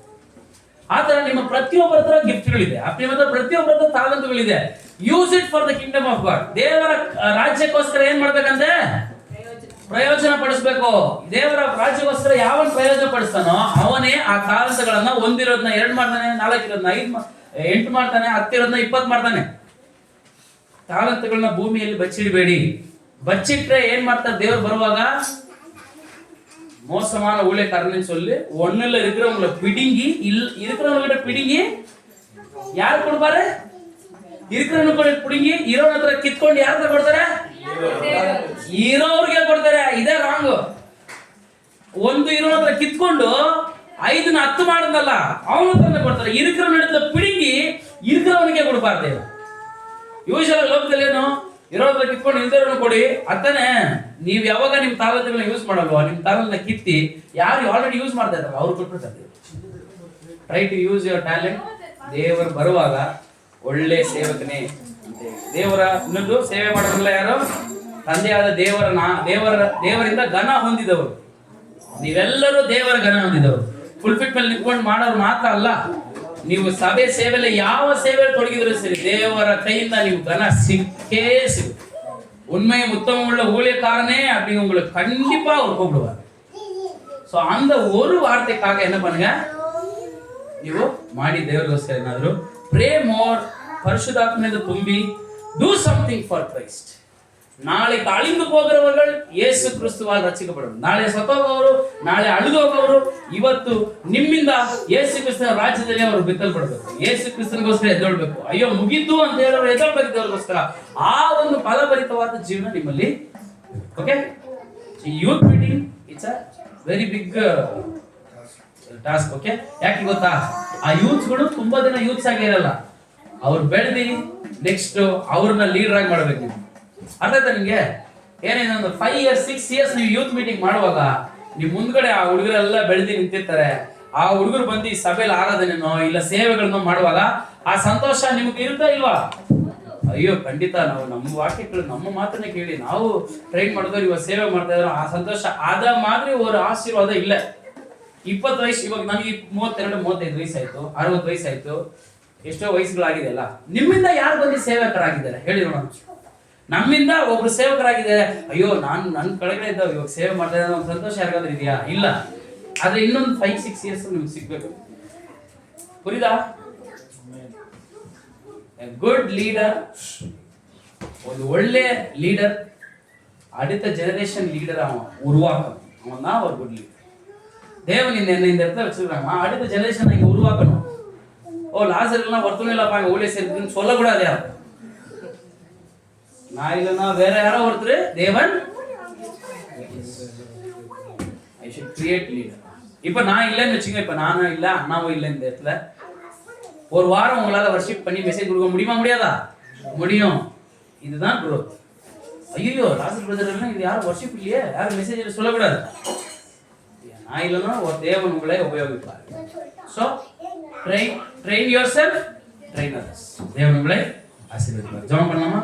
ಆ ತರ ನಿಮ್ಮ ಪ್ರತಿಯೊಬ್ಬರ ಹತ್ರ ಗಿಫ್ಟ್ಗಳಿದೆ, ನಿಮ್ಮ ಹತ್ರ ಪ್ರತಿಯೊಬ್ಬರ ಹತ್ರ ತಾಲಂತುಗಳಿದೆ. Use it for the kingdom of God. ದೇವರ ರಾಜ್ಯಕ್ಕೋಸ್ಕರ ಏನ್ ಮಾಡ್ಬೇಕಂದ್ರೆ ಪ್ರಯೋಜನ ಪಡಿಸ್ಬೇಕು. ದೇವರ ರಾಜ್ಯಕ್ಕೋಸ್ಕರ ಯಾವನ್ ಪ್ರಯೋಜನ ಪಡಿಸ್ತಾನೋ ಅವನೇ ಆ ತಾಲಂತುಗಳನ್ನ ಒಂದಿರೋದನ್ನ 2 ಮಾಡ್ತಾನೆ, 4 ಇರೋದನ್ನ 5 8 ಮಾಡ್ತಾನೆ, 10 ಇರೋದನ್ನ 20 ಮಾಡ್ತಾನೆ. ತಾಲಂತುಗಳನ್ನ ಭೂಮಿಯಲ್ಲಿ ಬಚ್ಚಿಡಬೇಡಿ. ಬಚ್ಚಿಟ್ರೆ ಏನ್ ಮಾಡ್ತಾರೆ ದೇವರು ಬರುವಾಗ? மோசமான ஊழியக்காரன்னு சொல்லி ஒண்ணுல இருக்கிறவங்களை பிடுங்கி இருக்கிறவங்ககிட்ட பிடுங்கி யார் கொடுப்பாரு? இருக்கிறவங்க ಕೂಡ பிடுங்கி ಇರೋನ ಹತ್ರ ಕಿತ್ಕೊಂಡು ಯಾರ ಹತ್ರ ಕೊಡ್ತಾರೆ? ಇರೋರಿಗೆ ಕೊಡ್ತಾರೆ. ಇದೇ ರಾಂಗ್. ಒಂದು ಇರೋನ ಹತ್ರ ಕಿತ್ಕೊಂಡು 5ನ 10 ಮಾಡದಲ್ಲ, ಅವನ ಹತ್ರನೇ ಕೊಡ್ತಾರೆ. இருக்கிறவನ ಹತ್ರ பிடுங்கி இருக்கிறவನಿಗೆ ಕೊಡಬಾರ್ದು. ಯೂಶುವಲಿ ಲೋಕದಲ್ಲಿ ಏನು, ಇರೋದ್ರ ಕಿತ್ಕೊಂಡು ಇಲ್ದಿರೋನು ಕೊಡಿ ಅಂತಾನೆ. ನೀವು ಯಾವಾಗ ನಿಮ್ ತಾಲಂತುಗಳನ್ನ ಯೂಸ್ ಮಾಡಲ್ವಾ, ನಿಮ್ ತಾಲಂತನ್ನ ಕಿತ್ತಿ ಯಾರು ಆಲ್ರೆಡಿ ಯೂಸ್ ಮಾಡ್ತಾ ಇದ್ದಾರಲ್ಲ ಅವ್ರು ಕೊಟ್ಬಿಡ್ತಾರೆ. Try to use your talent. ದೇವರು ಬರುವಾಗ ಒಳ್ಳೆ ಸೇವಕನೇ ಅಂತ. ದೇವರ ಇನ್ನೊಂದು ಸೇವೆ ಮಾಡೋದಿಲ್ಲ ಯಾರು? ತಂದೆಯಾದ ದೇವರಿಂದ ಘನ ಹೊಂದಿದವರು. ನೀವೆಲ್ಲರೂ ದೇವರ ಘನ ಹೊಂದಿದವರು. ಫುಲ್ಫಿಟ್ ಮೇಲೆ ನಿಂತ್ಕೊಂಡು ಮಾಡೋರು ಮಾತ್ರ ಅಲ್ಲ, ನೀವು ಸಭೆ ಸೇವೆಯಲ್ಲಿ ಯಾವ ಸೇವೆಯಲ್ಲಿ ತೊಡಗಿದ್ರು ಸರಿ, ದೇವರ ಕೈಯಿಂದ ನೀವು ಘನ ಸಿಕ್ಕೇ ಸಿಗುತ್ತೆ. உண்மை உத்தமம் உள்ள ஊழியக்காரனே அப்படி உங்களுக்கு கண்டிப்பா அவர் கூப்பிடுவார். சோ அந்த ஒரு வார்த்தைக்காக என்ன பண்ணுங்க, ನೀವು ಮಾಡಿ ದೇವರಿಗೋಸ್ಕರ ಏನಾದ್ರು ಪ್ರೇ ಮೋರ್, ಪರಿಶುದ್ಧಾತ್ಮನಿಂದ ತುಂಬಿ ಡೂ ಸಮಥಿಂಗ್ ಫಾರ್ ಕ್ರೈಸ್ಟ್. ನಾಳೆ ಅಳಿந்து போகிறவர்கள் ಯೇಸು ಕ್ರಿಸ್ತುವಾல் ರಕ್ಷಿಸಲ್ಪಡುವರು. ನಾಳೆ ಸತ್ತೋಗುವವರು, ನಾಳೆ ಅಳಿದು ಹೋಗುವವರು ಇವತ್ತು ನಿಮ್ಮಿಂದ ಯೇಸು ಕ್ರಿಸ್ತನ ರಾಜ್ಯದಲ್ಲಿ ಅವರು ಬಿತ್ತಲ್ಪಡಬೇಕು. ಯೇಸು ಕ್ರಿಸ್ತನಿಗೋಸ್ಕರ ಎದ್ದೇಳಬೇಕು. ಅಯ್ಯೋ ಮುಗಿತು ಅಂತ ಹೇಳೋರು ಎದ್ದೇಳಬೇಕು ದೇವರಿಗೋಸ್ಕರ. ಆ ಒಂದು ಫಲಭರಿತವಾದ ಜೀವನ ನಿಮ್ಮಲ್ಲಿ. Okay, youth meeting it's a very big task. Okay, ಯಾಕೆ ಗೊತ್ತಾ? ಆ ಯೂತ್ಸ್ಗಳು ತುಂಬಾ ದಿನ ಯೂತ್ಸ್ ಆಗಿ ಇರಲ್ಲ. ಅವ್ರು ಬೆಳೆದಿ ನೆಕ್ಸ್ಟ್ ಅವ್ರನ್ನ ಲೀಡರ್ ಆಗಿ ಮಾಡ್ಬೇಕು. ನೀವು ಅರ್ಥ ಆಯ್ತಾ ನಿಮ್ಗೆ? ಏನೇನು ಒಂದು 5 years 6 years ನೀವು ಯೂತ್ ಮೀಟಿಂಗ್ ಮಾಡುವಾಗ ನೀವು ಮುಂದ್ಗಡೆ ಆ ಹುಡುಗರೆಲ್ಲ ಬೆಳೆದಿ ನಿಂತಿರ್ತಾರೆ. ಆ ಹುಡುಗರು ಬಂದು ಈ ಸಭೆಯಲ್ಲಿ ಆರಾಧನೆನೋ ಇಲ್ಲ ಸೇವೆಗಳನ್ನೋ ಮಾಡುವಾಗ ಆ ಸಂತೋಷ ನಿಮ್ಗೆ ಇರುತ್ತಾ ಇಲ್ವಾ? ಅಯ್ಯೋ ಖಂಡಿತ. ನಾವು ನಮ್ಮ ವಾಕ್ಯಗಳು ನಮ್ಮ ಮಾತನ್ನೇ ಕೇಳಿ ನಾವು ಟ್ರೈನ್ ಮಾಡಿದವ್ರು ಇವಾಗ ಸೇವೆ ಮಾಡ್ತಾ ಇದ್ರು. ಆ ಸಂತೋಷ ಅದ ಮಾದ್ರಿ ಒಂದು ಆಶೀರ್ವಾದ ಇಲ್ಲ. 20 ವಯಸ್ಸು, ಇವಾಗ ನನಗೆ 32 35 ವಯಸ್ಸಾಯ್ತು, 60 ವಯಸ್ಸಾಯ್ತು, ಎಷ್ಟೋ ವಯಸ್ಸುಗಳಾಗಿದೆ ಅಲ್ಲ. ನಿಮ್ಮಿಂದ ಯಾರು ಬಂದು ಸೇವಕರಾಗಿದ್ದಾರೆ ಹೇಳಿ ನೋಡೋಣ. ನಮ್ಮಿಂದ ಒಬ್ರು ಸೇವಕರಾಗಿದ್ದಾರೆ, ಅಯ್ಯೋ ನನ್ನ ಕೆಳಗಡೆ ಇದ್ದಾವ ಇವಾಗ ಸೇವೆ ಮಾಡ್ತಾ ಇದ್ದಾರೆ, ಒಂದು ಸಂತೋಷ ಯಾರಿಗಾದ್ರೂ ಇದೆಯಾ? ಇಲ್ಲ. ಆದ್ರೆ ಇನ್ನೊಂದು 5-6 years ನಿಮ್ಗೆ ಸಿಗ್ಬೇಕು. புரியுதா? ಗುಡ್ ಲೀಡರ್, ಒಂದು ಒಳ್ಳೆ ಲೀಡರ್, அடுத்த ஜெனரேஷன் லீடர் அவன் உருவாக்கணும். அவன் தான் ஒரு குட் லீடர். தேவன் இந்த இடத்துல வச்சிருக்காங்க, அடுத்த ஜெனரேஷன் இங்க உருவாக்கணும். ஓ லாசர்லாம் ஒருத்தனும் இல்லப்பா ஊழிய செய்யறதுன்னு சொல்லக்கூடாது. யாரும் நான் இல்லைன்னா வேற யாரோ ஒருத்தர் தேவன். I should create leader. இப்போ நான் இல்லைன்னு வச்சுங்க, இப்போ நானும் இல்லை அண்ணாவும் இல்லை இந்த இடத்துல, ஒரு வாரம் உங்களால் வர்ஷிப் பண்ணி மெசேஜ் கொடுக்க முடியுமா முடியாதா? முடியும். இதுதான் growth. ஐயோ ராசல் பிரதர்லாம் இது யாரும் வர்ஷிப் இல்லையே, யாரும் மெசேஜ் சொல்லக்கூடாது. நான் இல்லைன்னா ஒரு தேவன் உங்களை உபயோகிப்பார். So train your self train. தேவன் உங்களை ஆசீர்வதிப்பார். ஜெபம் பண்ணலாமா?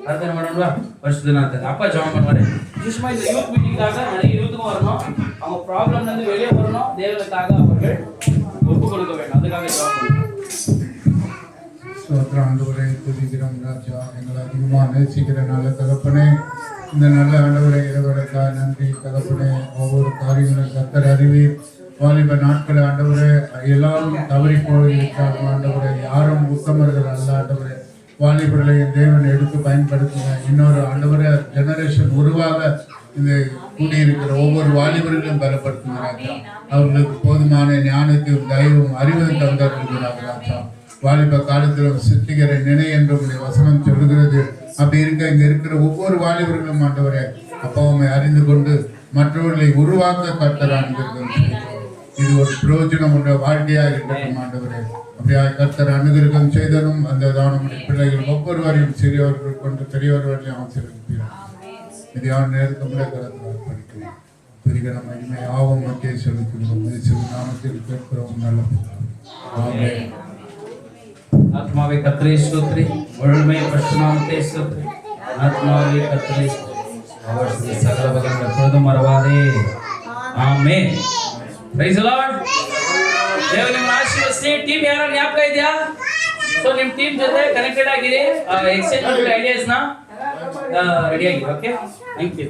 பிரார்த்தனை பண்ணுவா. பரிசுத்தநாதர் அப்பா ஜெபம் பண்ணுவாரு. விசேஷமா இந்த யூத் மீட்டிங்காக நிறைய யூத்துக்கும் வரணும், அவங்க ப்ராப்ளம்ல இருந்து வெளியே வரணும், தேவனுக்காக அவர்கள் ஒப்பு கொடுக்க வேண்டும். அதுக்காக ஜெபம் பண்ணுவோம். ஸ்தோத்திரம் ஆண்டவரே, துதிக்கிறோம் ராஜா. எங்களை அதிகமாக நேசிக்கிற நல்ல தகப்பனே, இந்த நல்ல ஆண்டவரை இரவருக்காக நன்றி தகப்பனே. ஒவ்வொரு காரியங்களும் கர்த்தர் அறிவீர். வாலிப நாட்கள் ஆண்டவரே எல்லாரும் தவறி போயிருக்காங்க ஆண்டவரே, யாரும் உத்தமர்கள் அல்ல ஆண்டவரே. வாலிபர்களை தேவன் எடுத்து பயன்படுத்துங்க. இன்னொரு ஆண்டவரே ஜெனரேஷன் உருவாக இந்த கூடியிருக்கிற ஒவ்வொரு வாலிபர்களும் பலப்படுத்துகிறாங்க. அவர்களுக்கு போதுமான ஞானத்தையும் தயவும் அறிவும் தந்திருக்கிறார்கள் ராஜா. வாலிப காலத்தில் சித்திகரை நினை என்று வசனம் சொல்லுகிறது. அப்படி இருக்க இங்க இருக்கிற ஒவ்வொரு வாலிபர்களும் ஆண்டவரே அப்பாவை அறிந்து கொண்டு மற்றவர்களை உருவாக்க கர்த்தர். இது ஒரு பிரயோஜனம் உள்ள வாழ்க்கையாக இருக்கட்டும் ஆண்டவரே. அப்படியா கர்த்தர் அனுகிரகம் செய்ததும் அந்த நம்முடைய பிள்ளைகள் ஒவ்வொருவரையும் சிறியவர்கள் கொண்டு பெரியவர்களையும் ஆசீர்வதிப்பார். இது யார் நேரத்தை கூட கருத்து படிக்கிறோம். பெரிய மகிமை ஆவம் மத்திய செலுத்துகிறோம். நாமத்தில் கேட்கிறோம். நல்ல ஆத்மாவை கர்த்தரை ஸ்தோத்திரி, முழுமை பரிசுத்தநாமத்தை ஸ்தோத்திரி. ஆத்மாவை கர்த்தரை அவர் சகல வகைகள் எப்பொழுதும் மறவாதே. ಆಮೆನ್. Praise the lord. ದೇವರು ನಿಮ್ಮ ಆಶೀರ್ವದಿಸಲಿ. ಟೀಮ್ ಯಾರು ಜ್ಞಾಪಕ ಇದೆಯಾ? ಸೊ ನಿಮ್ಮ ಟೀಮ್ ಜೊತೆ ಕನೆಕ್ಟೆಡ್ ಆಗಿರಿ, ಎಕ್ಸ್ಚೇಂಜ್ ಮಾಡಿ ಐಡಿಯಾಸ್ನ ರೆಡಿ ಆಗಿ. Okay, thank you.